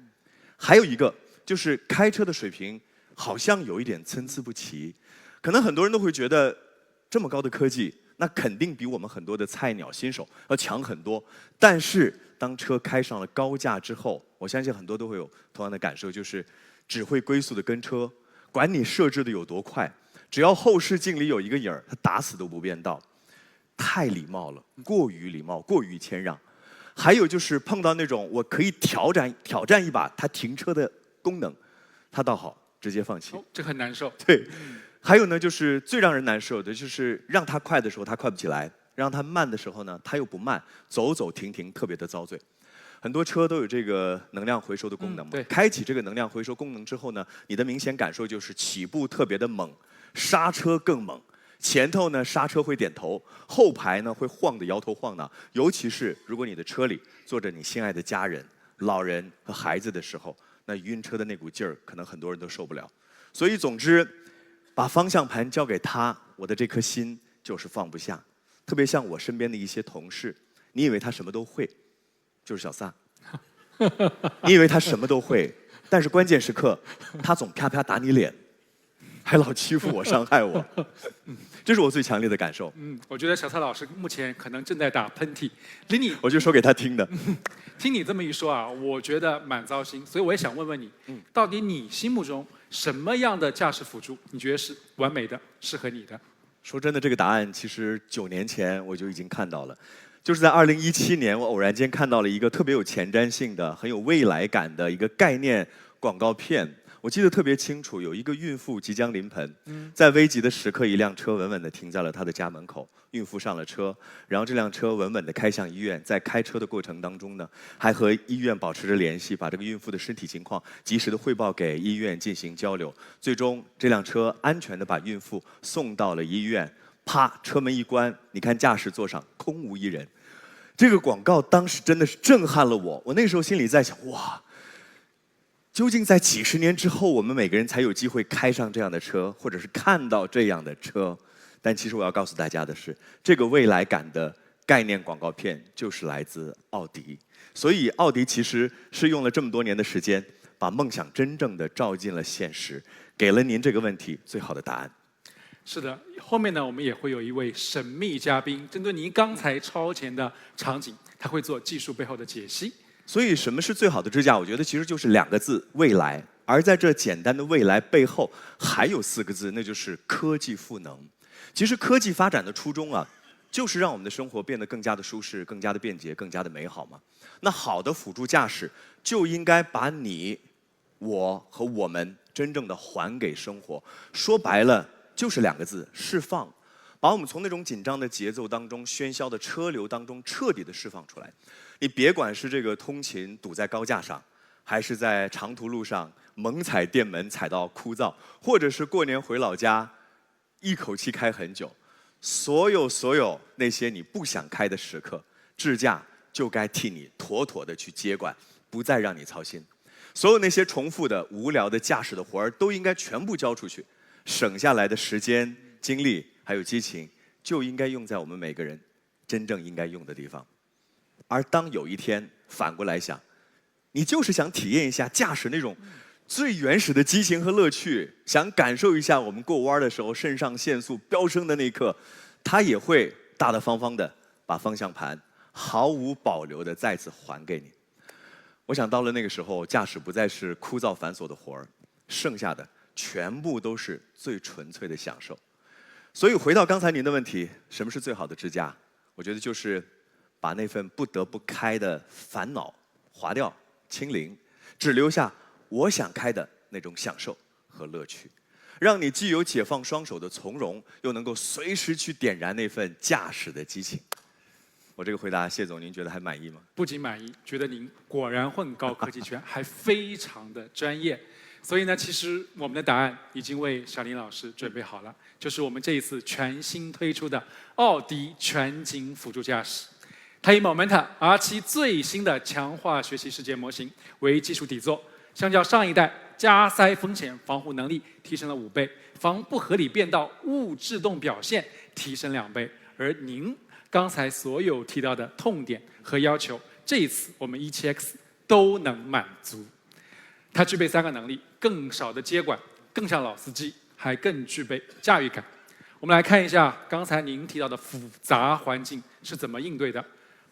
还有一个就是开车的水平好像有一点参差不齐，可能很多人都会觉得这么高的科技，那肯定比我们很多的菜鸟新手要强很多。但是当车开上了高架之后，我相信很多都会有同样的感受，就是只会龟速的跟车，管你设置的有多快，只要后视镜里有一个影儿，他打死都不变道，太礼貌了，过于礼貌，过于谦让。还有就是碰到那种我可以挑战一把他停车的功能，他倒好，直接放弃。这很难受。对，还有呢，就是最让人难受的就是让他快的时候他快不起来，让他慢的时候呢他又不慢，走走停停，特别的遭罪。很多车都有这个能量回收的功能嘛，对，开启这个能量回收功能之后呢，你的明显感受就是起步特别的猛，刹车更猛，前头呢刹车会点头，后排呢会晃得摇头晃脑，尤其是如果你的车里坐着你心爱的家人、老人和孩子的时候，那晕车的那股劲儿，可能很多人都受不了。所以总之，把方向盘交给他，我的这颗心就是放不下。特别像我身边的一些同事，你以为他什么都会，就是小撒。你以为他什么都会，但是关键时刻，他总啪啪打你脸，还老欺负我、伤害我，这是我最强烈的感受。我觉得小蔡老师目前可能正在打喷嚏。林你，我就说给他听的。听你这么一说啊，我觉得蛮糟心，所以我也想问问你，到底你心目中什么样的驾驶辅助，你觉得是完美的、适合你的？说真的，这个答案其实9年前我就已经看到了。就是在2017年，我偶然间看到了一个特别有前瞻性的、很有未来感的一个概念广告片。我记得特别清楚，有一个孕妇即将临盆，在危急的时刻，一辆车稳稳地停在了她的家门口。孕妇上了车，然后这辆车稳稳地开向医院。在开车的过程当中呢，还和医院保持着联系，把这个孕妇的身体情况及时地汇报给医院进行交流。最终，这辆车安全地把孕妇送到了医院。啪，车门一关，你看驾驶座上空无一人。这个广告当时真的是震撼了我。我那时候心里在想，哇，究竟在几十年之后，我们每个人才有机会开上这样的车，或者是看到这样的车？但其实我要告诉大家的是，这个未来感的概念广告片就是来自奥迪。所以奥迪其实是用了这么多年的时间，把梦想真正的照进了现实，给了您这个问题最好的答案。是的，后面呢，我们也会有一位神秘嘉宾，针对您刚才超前的场景，他会做技术背后的解析。所以，什么是最好的支架？我觉得其实就是2个字：未来。而在这简单的未来背后，还有4个字，那就是科技赋能。其实，科技发展的初衷啊，就是让我们的生活变得更加的舒适、更加的便捷、更加的美好嘛。那好的辅助驾驶就应该把你、我和我们真正的还给生活。说白了，就是2个字：释放，把我们从那种紧张的节奏当中、喧嚣的车流当中彻底的释放出来。你别管是这个通勤堵在高架上，还是在长途路上猛踩电门踩到枯燥，或者是过年回老家一口气开很久，所有那些你不想开的时刻，智驾就该替你妥妥的去接管，不再让你操心。所有那些重复的、无聊的驾驶的活儿都应该全部交出去。省下来的时间、精力还有激情，就应该用在我们每个人真正应该用的地方。而当有一天反过来想，你就是想体验一下驾驶那种最原始的激情和乐趣，想感受一下我们过弯的时候肾上腺素飙升的那一刻，它也会大大方方的把方向盘毫无保留的再次还给你。我想到了那个时候，驾驶不再是枯燥繁琐的活儿，剩下的全部都是最纯粹的享受。所以回到刚才您的问题，什么是最好的支架？我觉得就是把那份不得不开的烦恼划掉、清零，只留下我想开的那种享受和乐趣，让你既有解放双手的从容，又能够随时去点燃那份驾驶的激情。我这个回答，谢总您觉得还满意吗？不仅满意，觉得您果然混高科技圈，还非常的专业。所以呢，其实我们的答案已经为小林老师准备好了，就是我们这一次全新推出的奥迪全景辅助驾驶。它以 Momenta R7 最新的强化学习世界模型为技术底座，相较上一代，加塞风险防护能力提升了5倍，防不合理变道误制动表现提升2倍。而您刚才所有提到的痛点和要求，这一次我们17X 都能满足。它具备3个能力：更少的接管，更像老司机，还更具备驾驭感。我们来看一下刚才您提到的复杂环境是怎么应对的。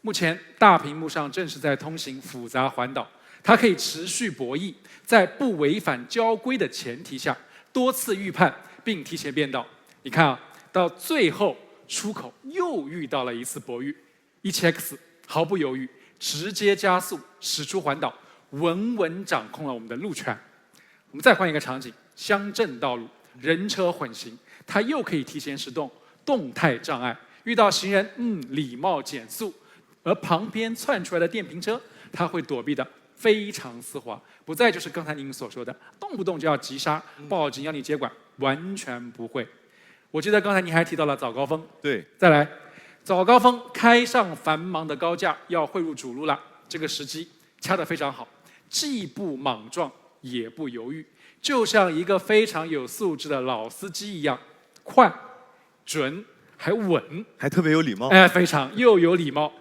目前大屏幕上正是在通行复杂环岛，它可以持续博弈，在不违反交规的前提下，多次预判并提前变道。你看啊，到最后出口又遇到了一次薄遇，17X 毫不犹豫，直接加速驶出环岛，稳稳掌控了我们的路权。我们再换一个场景，乡镇道路，人车混行，它又可以提前驶动，动态障碍，遇到行人，礼貌减速，而旁边窜出来的电瓶车，它会躲避的非常丝滑，不再就是刚才您所说的动不动就要急刹、报警要你接管，完全不会。我记得刚才您还提到了早高峰，对，再来，早高峰开上繁忙的高架，要汇入主路了，这个时机掐得非常好，既不莽撞也不犹豫，就像一个非常有素质的老司机一样，快、准还稳，还特别有礼貌。哎，非常又有礼貌，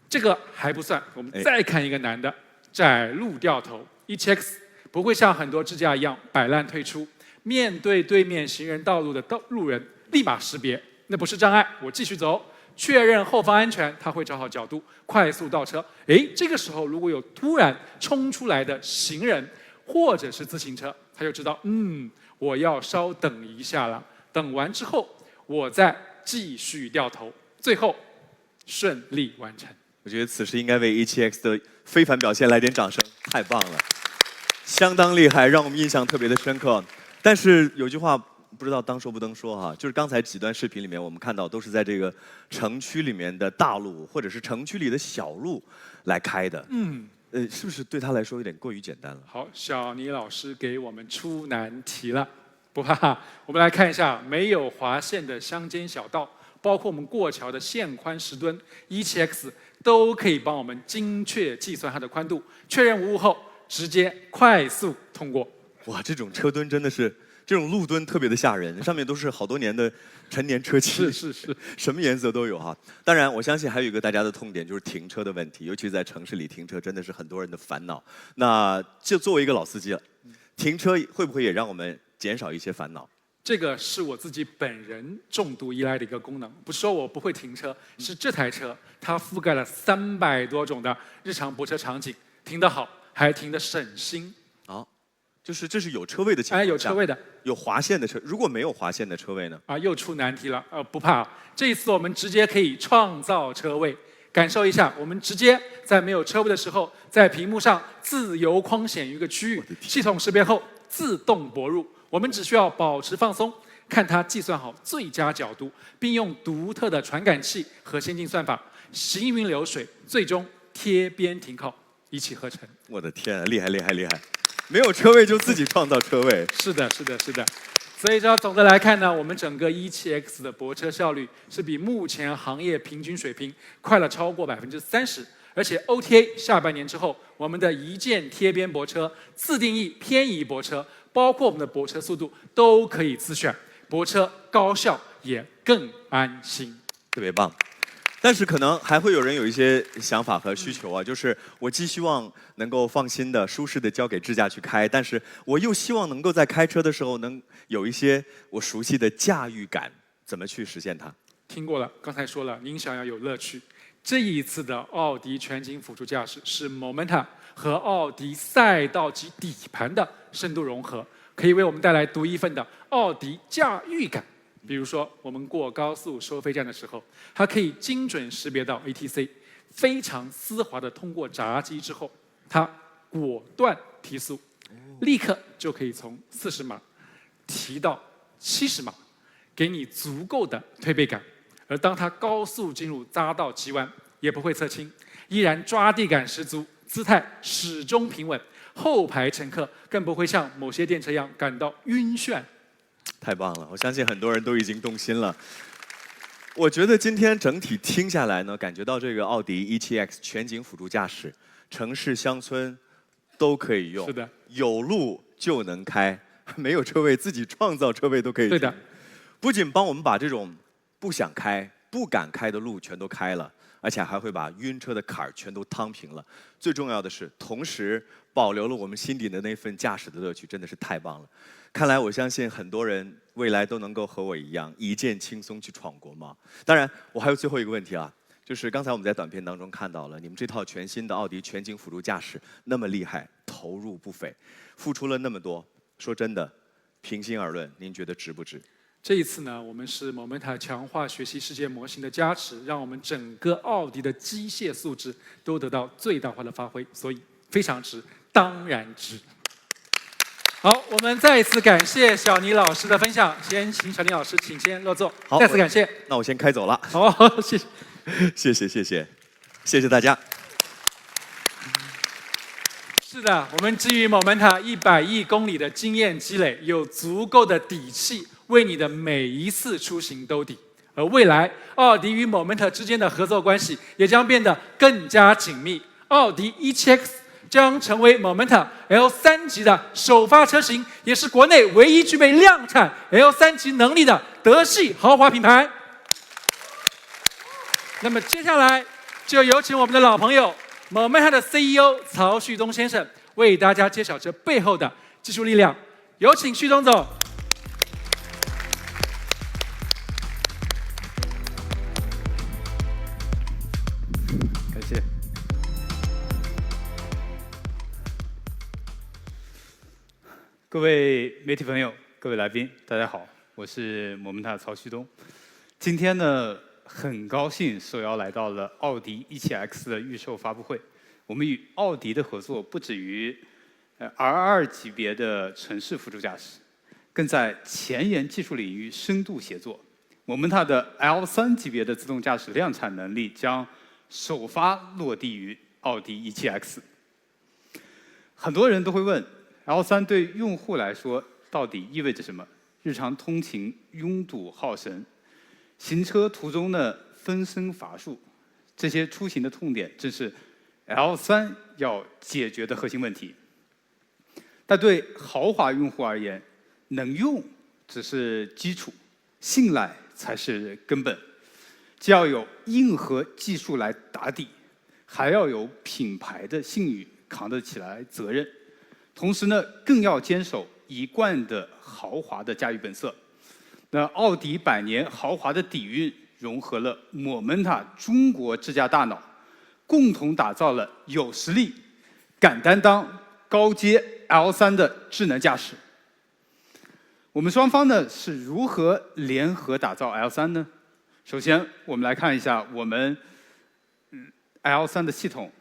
这个还不算，我们再看一个难的，窄路掉头。17X 不会像很多支架一样摆烂退出，面对对面行人道路的路人，立马识别，那不是障碍，我继续走，确认后方安全，他会找好角度，快速倒车。这个时候如果有突然冲出来的行人或者是自行车，他就知道，我要稍等一下了。等完之后，我再继续掉头，最后顺利完成。我觉得此时应该为 17X 的非凡表现来点掌声，太棒了，相当厉害，让我们印象特别的深刻。但是有句话不知道当说不当说哈，就是刚才几段视频里面我们看到都是在这个城区里面的大路或者是城区里的小路来开的，是不是对他来说有点过于简单了？好，小倪老师给我们出难题了，不怕，我们来看一下没有划线的乡间小道，包括我们过桥的线宽10吨，17X 都可以帮我们精确计算它的宽度，确认无误后直接快速通过。哇，这种车墩真的是，这种路墩特别的吓人，上面都是好多年的陈年车漆，是，什么颜色都有哈。当然，我相信还有一个大家的痛点就是停车的问题，尤其是在城市里停车真的是很多人的烦恼。那就作为一个老司机了，停车会不会也让我们减少一些烦恼？这个是我自己本人重度依赖的一个功能，不是说我不会停车，是这台车它覆盖了300多种的日常泊车场景，停得好，还停得省心。就是这是有车位的情况下，有车位的，有划线的车，如果没有划线的车位呢？又出难题了，不怕，这一次我们直接可以创造车位，感受一下，我们直接在没有车位的时候，在屏幕上自由框显一个区域，系统识别后自动拨入，我们只需要保持放松，看它计算好最佳角度，并用独特的传感器和先进算法，行云流水，最终贴边停靠，一气呵成。我的天啊，厉害厉害厉害！没有车位就自己创造车位。是的。所以说总的来看呢，我们整个17X 的泊车效率是比目前行业平均水平快了超过30%，而且 OTA 下半年之后，我们的一键贴边泊车、自定义偏移泊车，包括我们的泊车速度都可以自选，泊车高效也更安心，特别棒。但是可能还会有人有一些想法和需求啊，就是我既希望能够放心的、舒适的交给支架去开，但是我又希望能够在开车的时候能有一些我熟悉的驾驭感，怎么去实现它？听过了，刚才说了，您想要有乐趣。这一次的奥迪全景辅助驾驶是 Momenta 和奥迪赛道级底盘的深度融合，可以为我们带来独一份的奥迪驾驭感。比如说，我们过高速收费站的时候，它可以精准识别到 ATC， 非常丝滑的通过闸机之后，它果断提速，立刻就可以从40码提到70码，给你足够的推背感。而当它高速进入匝道急弯，也不会侧倾，依然抓地感十足，姿态始终平稳，后排乘客更不会像某些电车一样感到晕眩。太棒了，我相信很多人都已经动心了。我觉得今天整体听下来呢，感觉到这个奥迪 E7X 全景辅助驾驶，城市乡村都可以用。是的，有路就能开，没有车位自己创造车位都可以。对的，不仅帮我们把这种不想开、不敢开的路全都开了，而且还会把晕车的坎儿全都趟平了。最重要的是，同时保留了我们心底的那份驾驶的乐趣，真的是太棒了。看来我相信很多人未来都能够和我一样一键轻松去闯国贸。当然，我还有最后一个问题啊，就是刚才我们在短片当中看到了你们这套全新的奥迪全景辅助驾驶那么厉害，投入不菲，付出了那么多。说真的，平心而论，您觉得值不值？这一次呢，我们是 Momenta 强化学习世界模型的加持，让我们整个奥迪的机械素质都得到最大化的发挥，所以非常值，当然值。好，我们再一次感谢小倪老师的分享，先请小倪老师请先落座。好，再次感谢。那我先开走了。好，谢谢，谢谢大家。是的，我们基于 Momenta 100亿公里的经验积累，有足够的底气，为你的每一次出行兜底。而未来，奥迪与 Momenta 之间的合作关系也将变得更加紧密。奥迪 E7X 将成为 Momenta L3 级的首发车型，也是国内唯一具备量产 L3 级能力的德系豪华品牌。那么接下来就有请我们的老朋友 Momenta 的 CEO 曹旭东先生为大家揭晓这背后的技术力量。有请旭东总。感谢。各位媒体朋友、各位来宾，大家好，我是Momenta曹旭东。今天呢，很高兴受邀来到了奥迪 E7X 的预售发布会。我们与奥迪的合作不止于R2 级别的城市辅助驾驶，更在前沿技术领域深度协作。Momenta的 L3 级别的自动驾驶量产能力将首发落地于奥迪 E7X。很多人都会问 ，L3 对用户来说到底意味着什么？日常通勤拥堵耗神，行车途中呢分身乏术，这些出行的痛点正是 L3 要解决的核心问题。但对豪华用户而言，能用只是基础，信赖才是根本。既要有硬核技术来打底，还要有品牌的信誉扛得起来责任。同时呢，更要坚守一贯的豪华的驾驭本色。那奥迪100年豪华的底蕴，融合了Momenta中国智驾大脑，共同打造了有实力、敢担当、高阶 L3 的智能驾驶。我们双方呢是如何联合打造 L3 呢？首先，我们来看一下我们L3 的系统。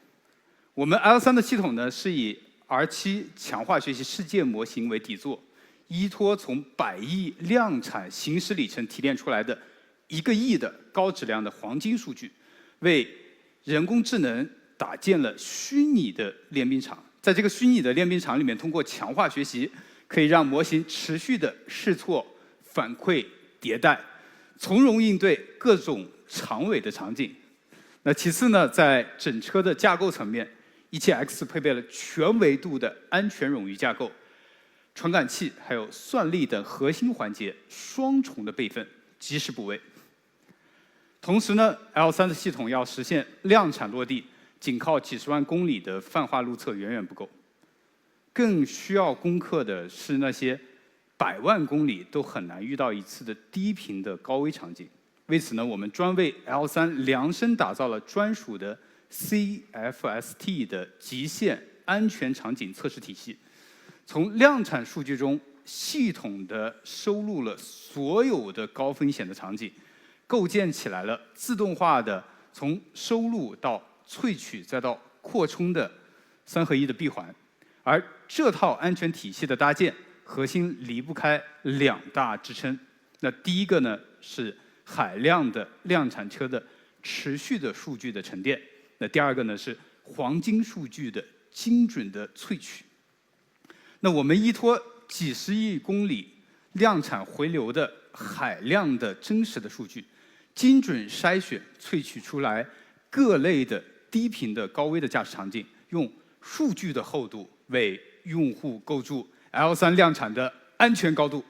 我们 L3 的系统呢是以 R7 强化学习世界模型为底座，依托从100亿量产行驶里程提炼出来的1个亿的高质量的黄金数据，为人工智能打建了虚拟的练兵场。在这个虚拟的练兵场里面，通过强化学习，可以让模型持续的试错、反馈、迭代，从容应对各种长尾的场景。那其次呢，在整车的架构层面，E7X 配备了全维度的安全冗余架构，传感器还有算力等核心环节双重的备份，及时补位。同时呢 ，L3 的系统要实现量产落地，仅靠几十万公里的泛化路测远远不够，更需要攻克的是那些100万公里都很难遇到一次的低频的高危场景。为此呢，我们专为 L3 量身打造了专属的 CFST 的极限安全场景测试体系，从量产数据中系统的收录了所有的高风险的场景，构建起来了自动化的从收录到萃取再到扩充的3合1的闭环。而这套安全体系的搭建，核心离不开2大支撑。那第一个呢是海量的量产车的持续的数据的沉淀，那第二个呢是黄金数据的精准的萃取。那我们依托几十亿公里量产回流的海量的真实的数据，精准筛选萃取出来各类的低频的高危的驾驶场景，用数据的厚度为用户构筑 L3 量产的安全高度。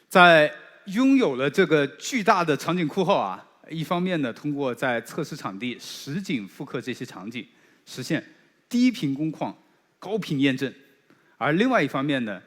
在拥有了这个巨大的场景库后啊，一方面呢，通过在测试场地实景复刻这些场景，实现低频工况、高频验证；而另外一方面呢，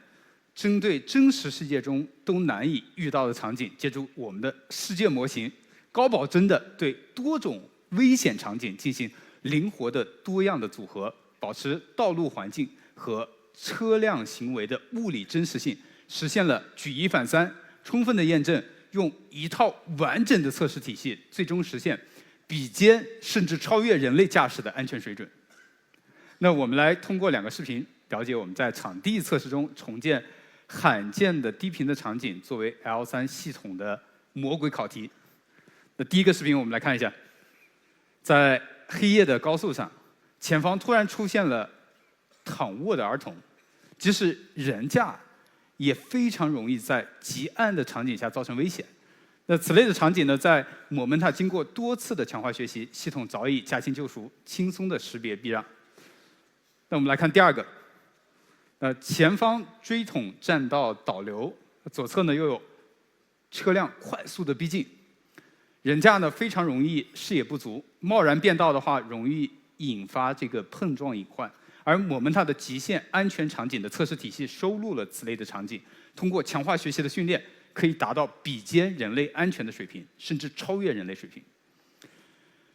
针对真实世界中都难以遇到的场景，借助我们的世界模型，高保真的对多种危险场景进行灵活的多样的组合，保持道路环境和车辆行为的物理真实性，实现了举一反三，充分的验证，用一套完整的测试体系，最终实现比肩甚至超越人类驾驶的安全水准。那我们来通过2个视频了解我们在场地测试中重建罕见的低频的场景作为 L3 系统的魔鬼考题。那第一个视频我们来看一下，在黑夜的高速上，前方突然出现了躺卧的儿童，即使人驾也非常容易在极暗的场景下造成危险。那此类的场景呢，在摩门塔经过多次的强化学习，系统早已驾轻就熟，轻松的识别避让。那我们来看第2个，前方锥桶占道导流，左侧呢又有车辆快速的逼近，人驾呢非常容易视野不足，贸然变道的话容易引发这个碰撞隐患。而摩门塔的极限安全场景的测试体系收录了此类的场景，通过强化学习的训练，可以达到比肩人类安全的水平，甚至超越人类水平。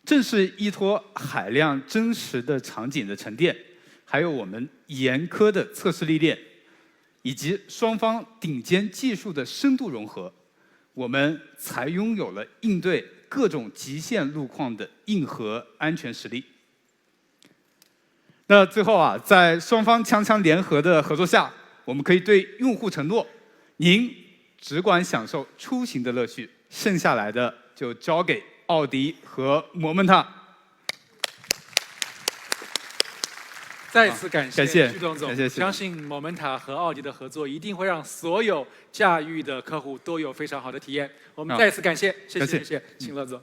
正是依托海量真实的场景的沉淀，还有我们严苛的测试历练，以及双方顶尖技术的深度融合，我们才拥有了应对各种极限路况的硬核安全实力。那最后啊，在双方强强联合的合作下，我们可以对用户承诺：您只管享受出行的乐趣，剩下来的就交给奥迪和摩门塔。再次感谢徐董总，感谢相信摩门塔和奥迪的合作一定会让所有驾驭的客户都有非常好的体验。我们再次感谢，谢谢，请乐总。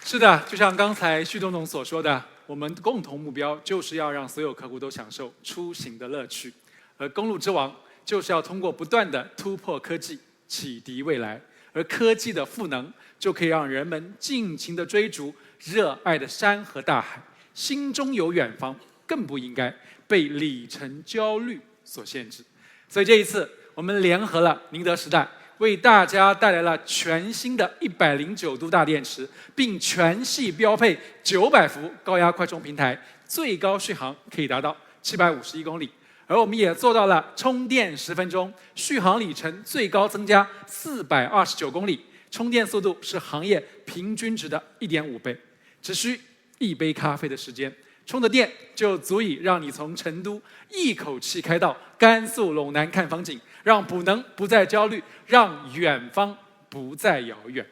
是的，就像刚才徐董总所说的，我们共同目标就是要让所有客户都享受出行的乐趣，而公路之王就是要通过不断的突破科技，启迪未来，而科技的赋能就可以让人们尽情的追逐热爱的山和大海，心中有远方，更不应该被里程焦虑所限制。所以这一次，我们联合了宁德时代，为大家带来了全新的109度大电池，并全系标配900伏高压快充平台，最高续航可以达到751公里。而我们也做到了充电10分钟，续航里程最高增加429公里，充电速度是行业平均值的1.5倍，只需1杯咖啡的时间，充的电就足以让你从成都一口气开到甘肃陇南看风景，让补能不再焦虑，让远方不再遥远。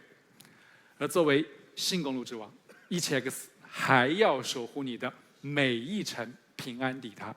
而作为新公路之王，17X还要守护你的每一程平安抵达。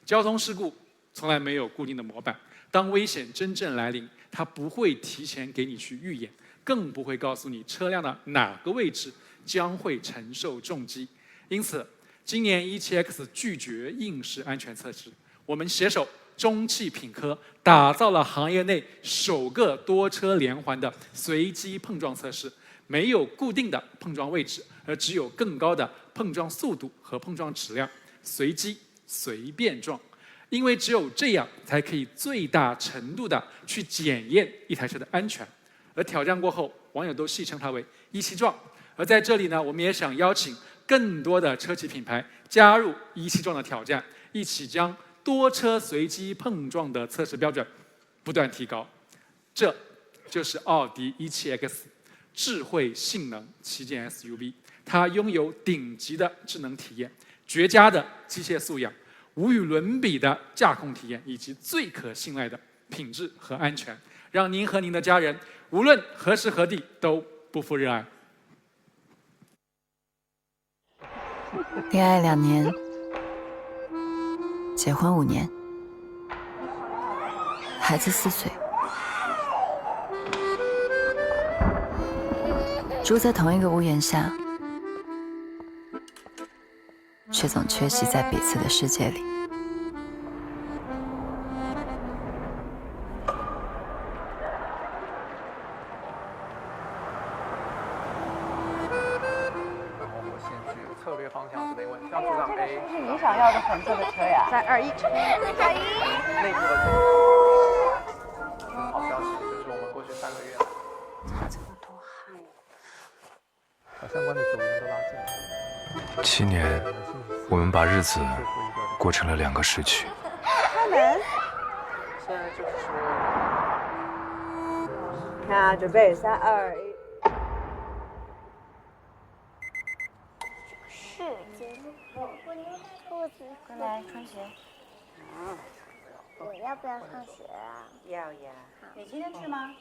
交通事故从来没有固定的模板，当危险真正来临，它不会提前给你去预演，更不会告诉你车辆的哪个位置将会承受重击。因此，今年17X拒绝应试安全测试，我们携手中汽品科，打造了行业内首个多车连环的随机碰撞测试，没有固定的碰撞位置，而只有更高的碰撞速度和碰撞质量，随机随便撞。因为只有这样才可以最大程度的去检验一台车的安全。而挑战过后，网友都戏称它为17撞。而在这里呢，我们也想邀请更多的车企品牌加入17撞的挑战，一起将多车随机碰撞的测试标准不断提高。这就是奥迪17X 智慧性能旗舰 SUV， 它拥有顶级的智能体验、绝佳的机械素养、无与伦比的驾控体验，以及最可信赖的品质和安全，让您和您的家人无论何时何地都不负热爱。恋爱2年，结婚5年，孩子4岁，住在同一个屋檐下，却总缺席在彼此的世界里。策略方向是没问题。像组长 A， 是你想要的红色的车呀？321，内部的好消息就是我们过去3个月擦这么多汗，把相关的组员都拉进来。 7年，我们把日子过成了2个时区。开门。看啊，准备3、2、1。是，我扭大肚子。过来穿鞋。我要不要上学啊？要。你今天去吗？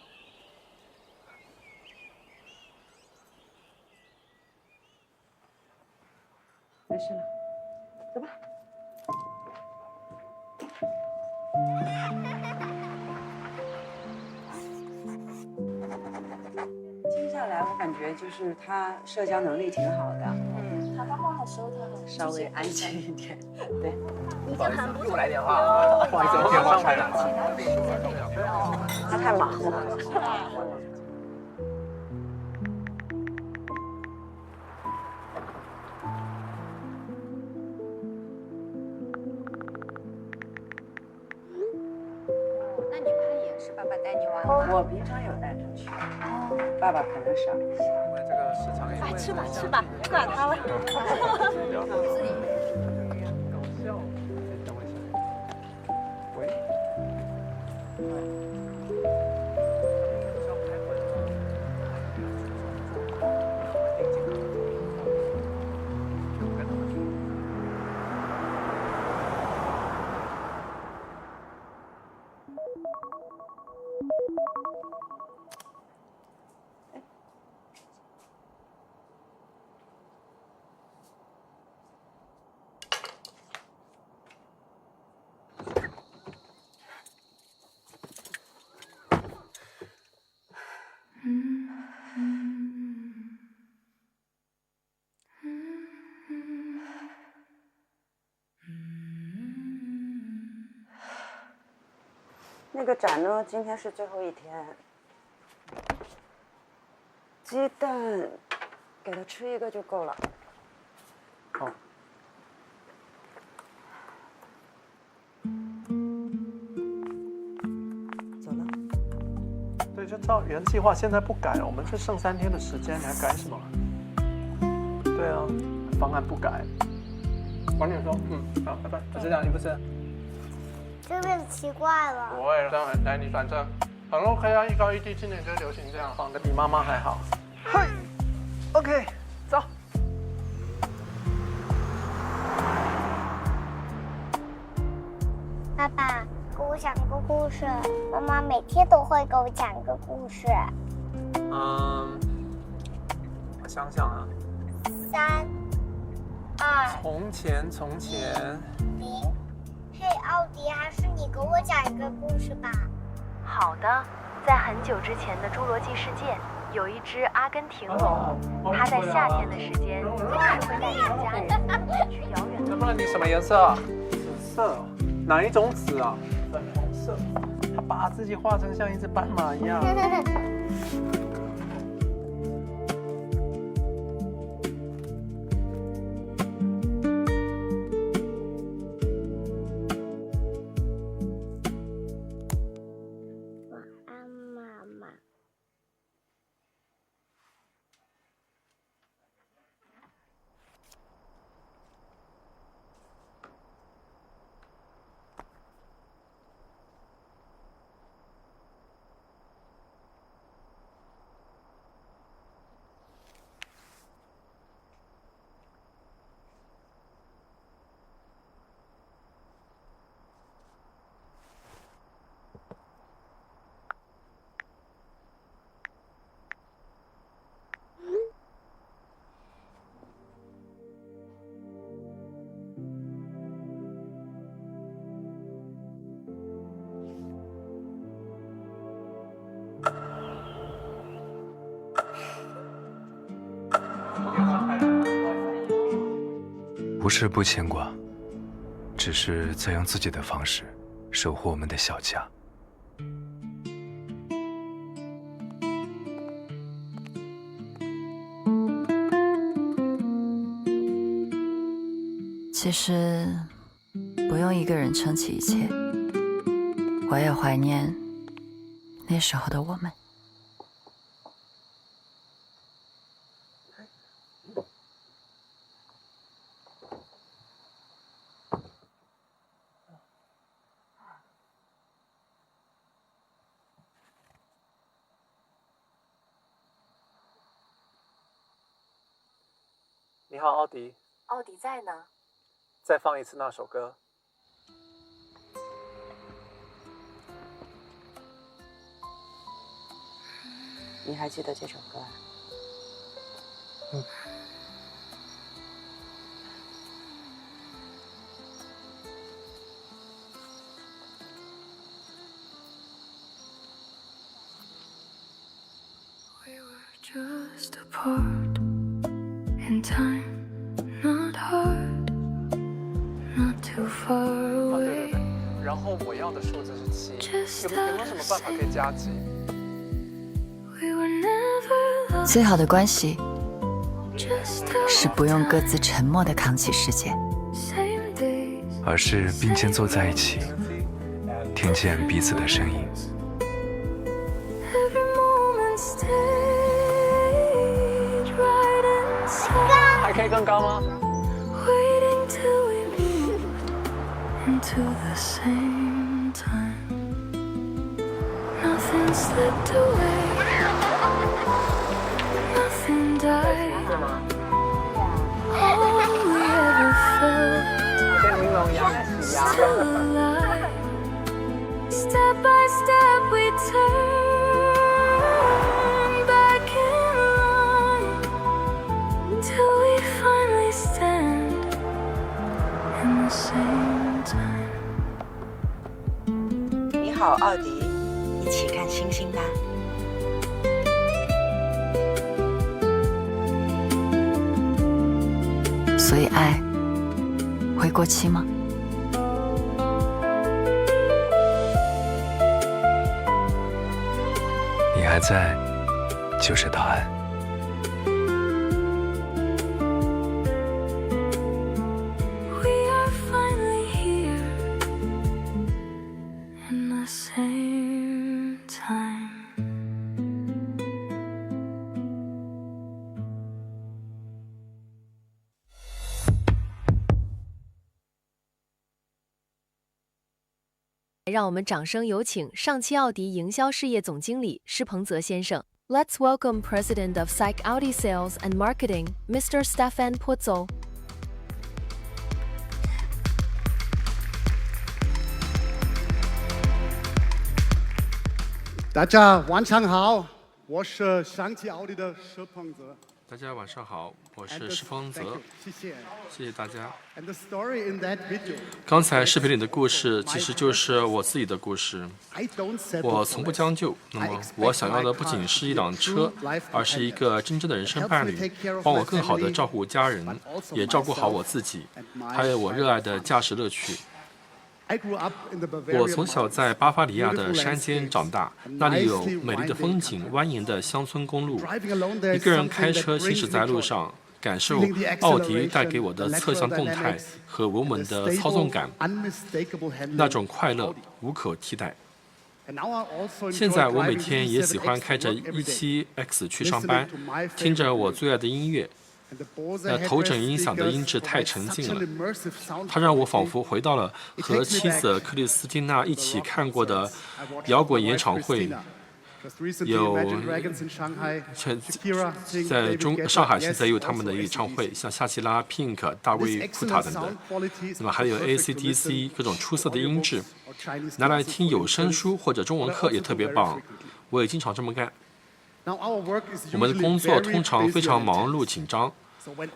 没事了，走吧。接下来我感觉就是他社交能力挺好的，他画画的时候他很稍微安静一点，对。不好意思，又来电话，不好意思，电话插上了。他太忙了。那你攀岩是爸爸带你玩吗？我平常有带着去，爸爸可能少一些。因为这个市场也哎，吃吧吃吧，不管他了。自己。搞笑。等我一下。喂。那个展呢，今天是最后一天。鸡蛋，给他吃1个就够了。好。走了。对，就照原计划，现在不改了。我们就剩3天的时间，你还改什么？对啊，方案不改。晚点说，好，拜拜。我知道你不吃。这变奇怪了。不会，这样来你转正，很 OK 啊，1高1低，今年就流行这样，绑得比妈妈还好。嘿 ，OK， 走。爸爸，给我讲个故事。妈妈每天都会给我讲一个故事。我想想啊。3、2。从前。0。嘿，奥迪，还是你给我讲一个故事吧。好的，在很久之前的侏罗纪世界，有一只阿根廷龙，它在夏天的时间总是会带着家人去遥远的。要不然你什么颜色？紫色。哪一种紫啊？粉红色。他把自己画成像一只斑马一样。不是不牵挂，只是在用自己的方式守护我们的小家。其实不用一个人撑起一切，我也怀念那时候的我们。你好，奥迪。奥迪在呢。再放一次那首歌。你还记得这首歌啊？嗯。Just apart in time, not hard, not too far away. 然后我要的数字是7，有没有什么办法可以加几？最好的关系是不用各自沉默地扛起世界，而是并肩坐在一起，听见彼此的声音。还可以更高吗？Into the same time, nothing slipped away, nothing died. All we ever felt, still alive. Step by step we turn back in line till we finally stand in the same time. 你好，奥迪，一起看星星吧。所以爱会过期吗？你还在，就是答案。让我们掌声有请上汽奥迪营销事业总经理施鹏泽先生。Let's welcome President of SAIC Audi Sales and Marketing, Mr. Stefan Putzel. 大家晚上好，我是上汽奥迪的施鹏泽。大家晚上好，我是施鹏泽，谢谢大家。刚才视频里的故事其实就是我自己的故事。我从不将就，那么我想要的不仅是一辆车，而是一个真正的人生伴侣，帮我更好地照顾家人，也照顾好我自己，还有我热爱的驾驶乐趣。我从小在巴伐利亚的山间长大，那里有美丽的风景、蜿蜒的乡村公路。一个人开车行驶在路上，感受奥迪带给我的侧向动态和稳稳的操纵感，那种快乐无可替代。现在我每天也喜欢开着17X 去上班，听着我最爱的音乐。头枕音响的音质太沉静了，它让我仿佛回到了和妻子克里斯汀娜一起看过的摇滚演唱会，有在上海现在有他们的演唱会，像夏奇拉、Pink、大卫库塔等等，那么还有 AC/DC 各种出色的音质，拿来听有声书或者中文课也特别棒，我也经常这么干。我们的工作通常非常忙碌紧张，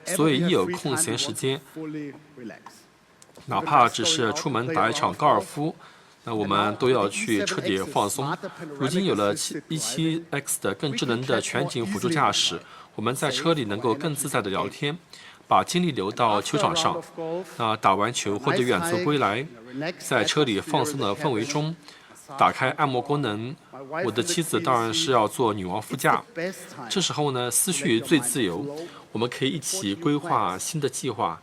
所以一有空闲时间，哪怕只是出门打一场高尔夫，那我们都要去彻底放松。如今有了17X 的更智能的全景辅助驾驶，我们在车里能够更自在的聊天，把精力留到球场上。那打完球或者远足归来，在车里放松的氛围中，打开按摩功能，我的妻子当然是要坐女王副驾。这时候呢，思绪最自由，我们可以一起规划新的计划，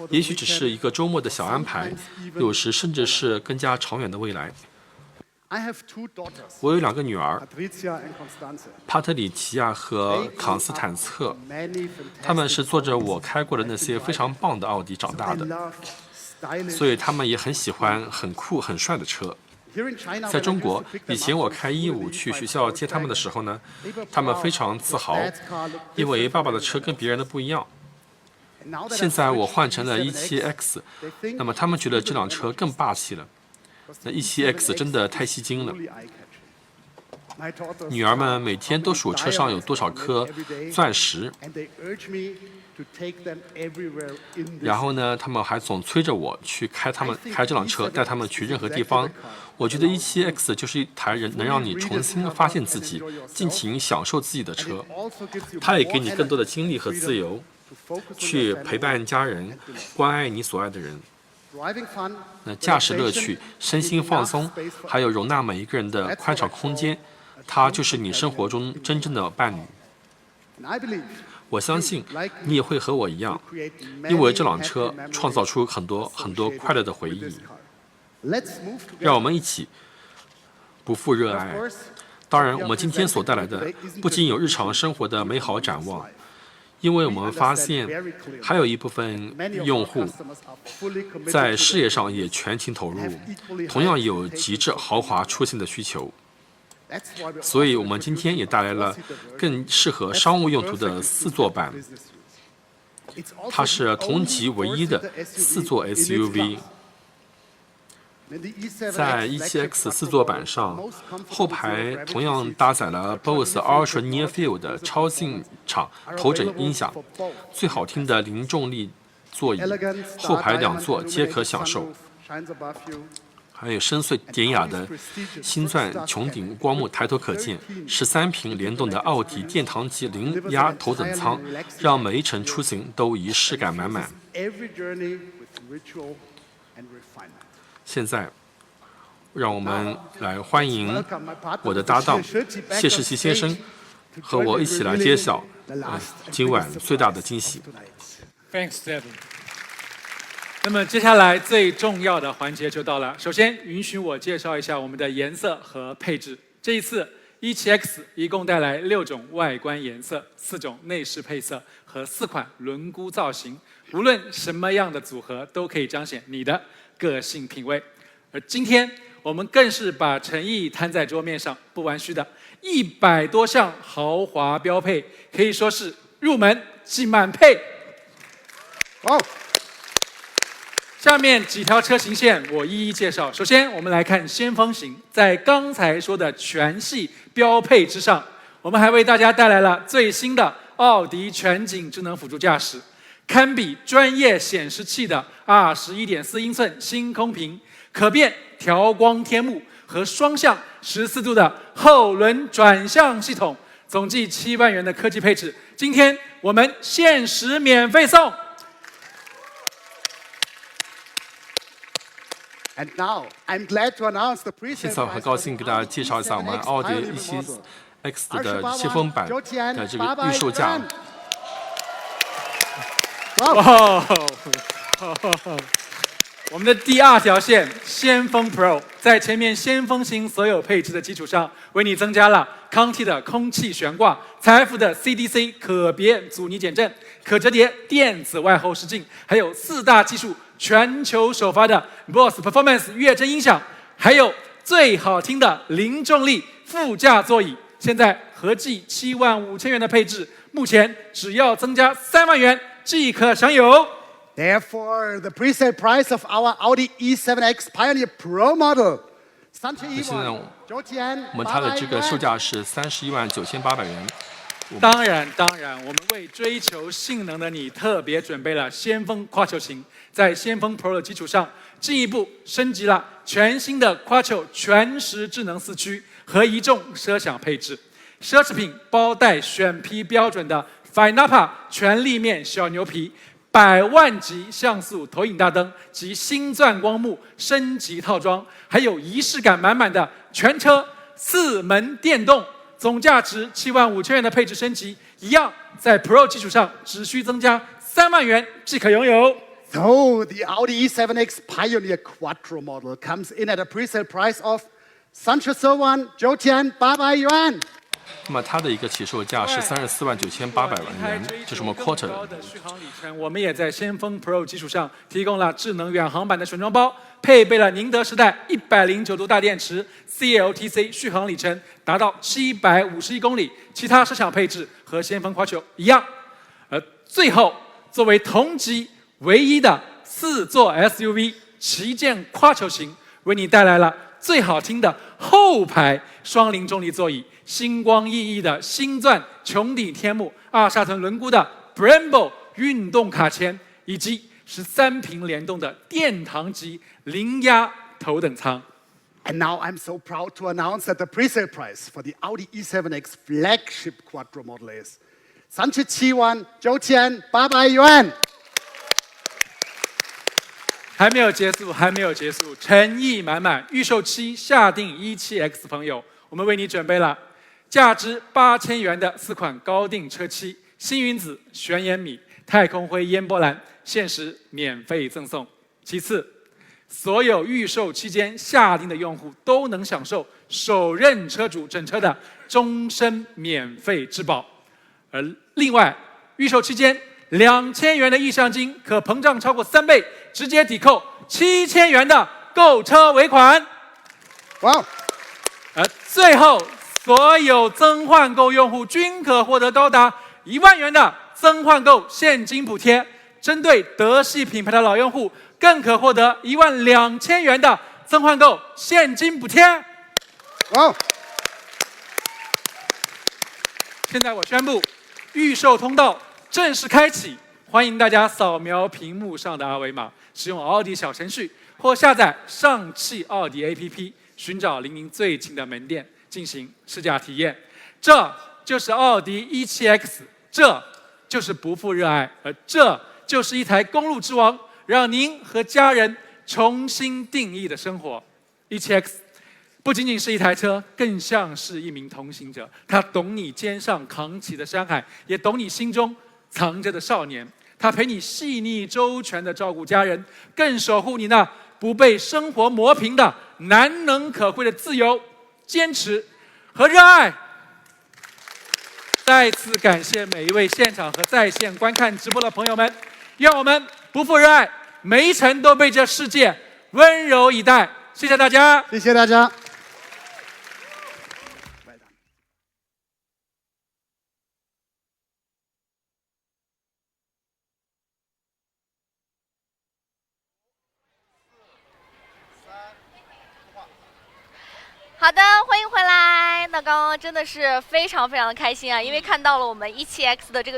也许只是一个周末的小安排，有时甚至是更加长远的未来。我有2个女儿，帕特里奇亚和康斯坦策，她们是坐着我开过的那些非常棒的奥迪长大的，所以她们也很喜欢很酷很帅的车。在中国，以前我开1.5去学校接他们的时候呢，他们非常自豪，因为爸爸的车跟别人的不一样。现在我换成了E7X，那么他们觉得这辆车更霸气了。那 E7X 真的太吸睛了。女儿们每天都数车上有多少颗钻石，然后呢，他们还总催着我去开这辆车，带他们去任何地方。我觉得 E7X 就是一台能让你重新发现自己、尽情享受自己的车。它也给你更多的精力和自由，去陪伴家人，关爱你所爱的人。那驾驶乐趣、身心放松，还有容纳每一个人的宽敞空间，它就是你生活中真正的伴侣。我相信你也会和我一样，因为这辆车创造出很多很多快乐的回忆。让我们一起不负热爱。当然，我们今天所带来的不仅有日常生活的美好展望，因为我们发现还有一部分用户在事业上也全情投入，同样有极致豪华出行的需求。所以我们今天也带来了更适合商务用途的4座版，它是同级唯一的4座 SUV。在 E7X 4座版上，后排同样搭载了 Bose Ultra Near Field 的超进场头枕音响，最好听的零重力座椅，后排2座皆可享受。还有深邃典雅的星钻穹顶光幕抬头可见，13屏联动的奥迪殿堂级零压头等舱，让每一程出行都仪式感满满。现在，让我们来欢迎我的搭档谢世奇先生，和我一起来揭晓今晚最大的惊喜。Thanks, Stephen。那么接下来最重要的环节就到了。首先，允许我介绍一下我们的颜色和配置。这一次 E7X 一共带来6种外观颜色、4种内饰配色和4款轮毂造型，无论什么样的组合都可以彰显你的个性品味。而今天我们更是把诚意摊在桌面上，不玩虚的，100多项豪华标配，可以说是入门即满配。哦。下面几条车型线我一一介绍。首先，我们来看先锋型，在刚才说的全系标配之上，我们还为大家带来了最新的奥迪全景智能辅助驾驶，堪比专业显示器的21.4英寸星空屏，可变调光天幕和双向14度的后轮转向系统，总计7万元的科技配置，今天我们限时免费送。现在我很高兴给大家介绍一下我们奥迪 E7X 的先锋版的这个预售价。哇！我们的第2条线先锋 Pro 在前面先锋型所有配置的基础上，为你增加了康 T 的空气悬挂、财富的 CDC 可别阻尼减震、可折叠电子外后视镜，还有4大技术全球首发的 Bose Performance 乐真音响，还有最好听的零重力副驾座椅。现在合计7万5千元的配置，目前只要增加3万元即可享有。Therefore, the pre-sale price of our Audi E7X Pioneer Pro model. 现在我们它的这个售价是319800元。当然，我们为追求性能的你特别准备了先锋 Quattro 型，在先锋 Pro 的基础上，进一步升级了全新的 Quattro 全时智能4驱和1众奢享配置。奢侈品包带选皮标准的 Finapa 全立面小牛皮，100万级像素投影大灯及星钻光幕升级套装，还有仪式感满满的全车4门电动。总价值7万5千元的配置升级，一样在 Pro 基础上只需增加3万元即可拥有。So the Audi E7X Pioneer Quattro model comes in at a pre-sale price of 34万9,800元。那么它的一个起售价是349800元，这是我们 Quattro 的续航里程。我们也在先锋 Pro 基础上提供了智能远航版的选装包，配备了宁德时代109度大电池 ，CLTC 续航里程达到751公里，其他奢享配置和先锋 Quattro 一样。最后作为同级唯一的4座 SUV 旗舰跨球型，为你带来了最好听的后排双零重力座椅、星光熠熠的星钻穹顶天幕、2沙屯轮毂的 Brembo 运动卡钳，以及13屏联动的殿堂级零压头等舱。And now I'm so proud to announce that the pre-sale price for the Audi E7X flagship Quattro model is 397万9,800元。还没有结束，还没有结束，诚意满满！预售期下定E7X朋友，我们为你准备了价值8000元的4款高定车漆，星云紫、玄岩米、太空灰烟波蓝，限时免费赠送。其次，所有预售期间下定的用户都能享受首任车主整车的终身免费质保。而另外，预售期间2000元的意向金可膨胀超过3倍，直接抵扣7000元的购车尾款。哇！最后，所有增换购用户均可获得高达1万元的增换购现金补贴。针对德系品牌的老用户，更可获得12000元的增换购现金补贴。哇！现在我宣布，预售通道正式开启，欢迎大家扫描屏幕上的二维码，使用奥迪小程序或下载上汽奥迪 APP， 寻找离您最近的门店进行试驾体验。这就是奥迪 E7X， 这就是不负热爱，而这就是一台公路之王，让您和家人重新定义的生活。E7X 不仅仅是一台车，更像是一名同行者。它懂你肩上扛起的山海，也懂你心中藏着的少年。它陪你细腻周全地照顾家人，更守护你那不被生活磨平的难能可贵的自由、坚持和热爱。再次感谢每一位现场和在线观看直播的朋友们，愿我们不负热爱，每一程都被这世界温柔以待。谢谢大家，谢谢大家。好的，欢迎回来。那刚刚真的是非常非常的开心啊，因为看到了我们E7X的这个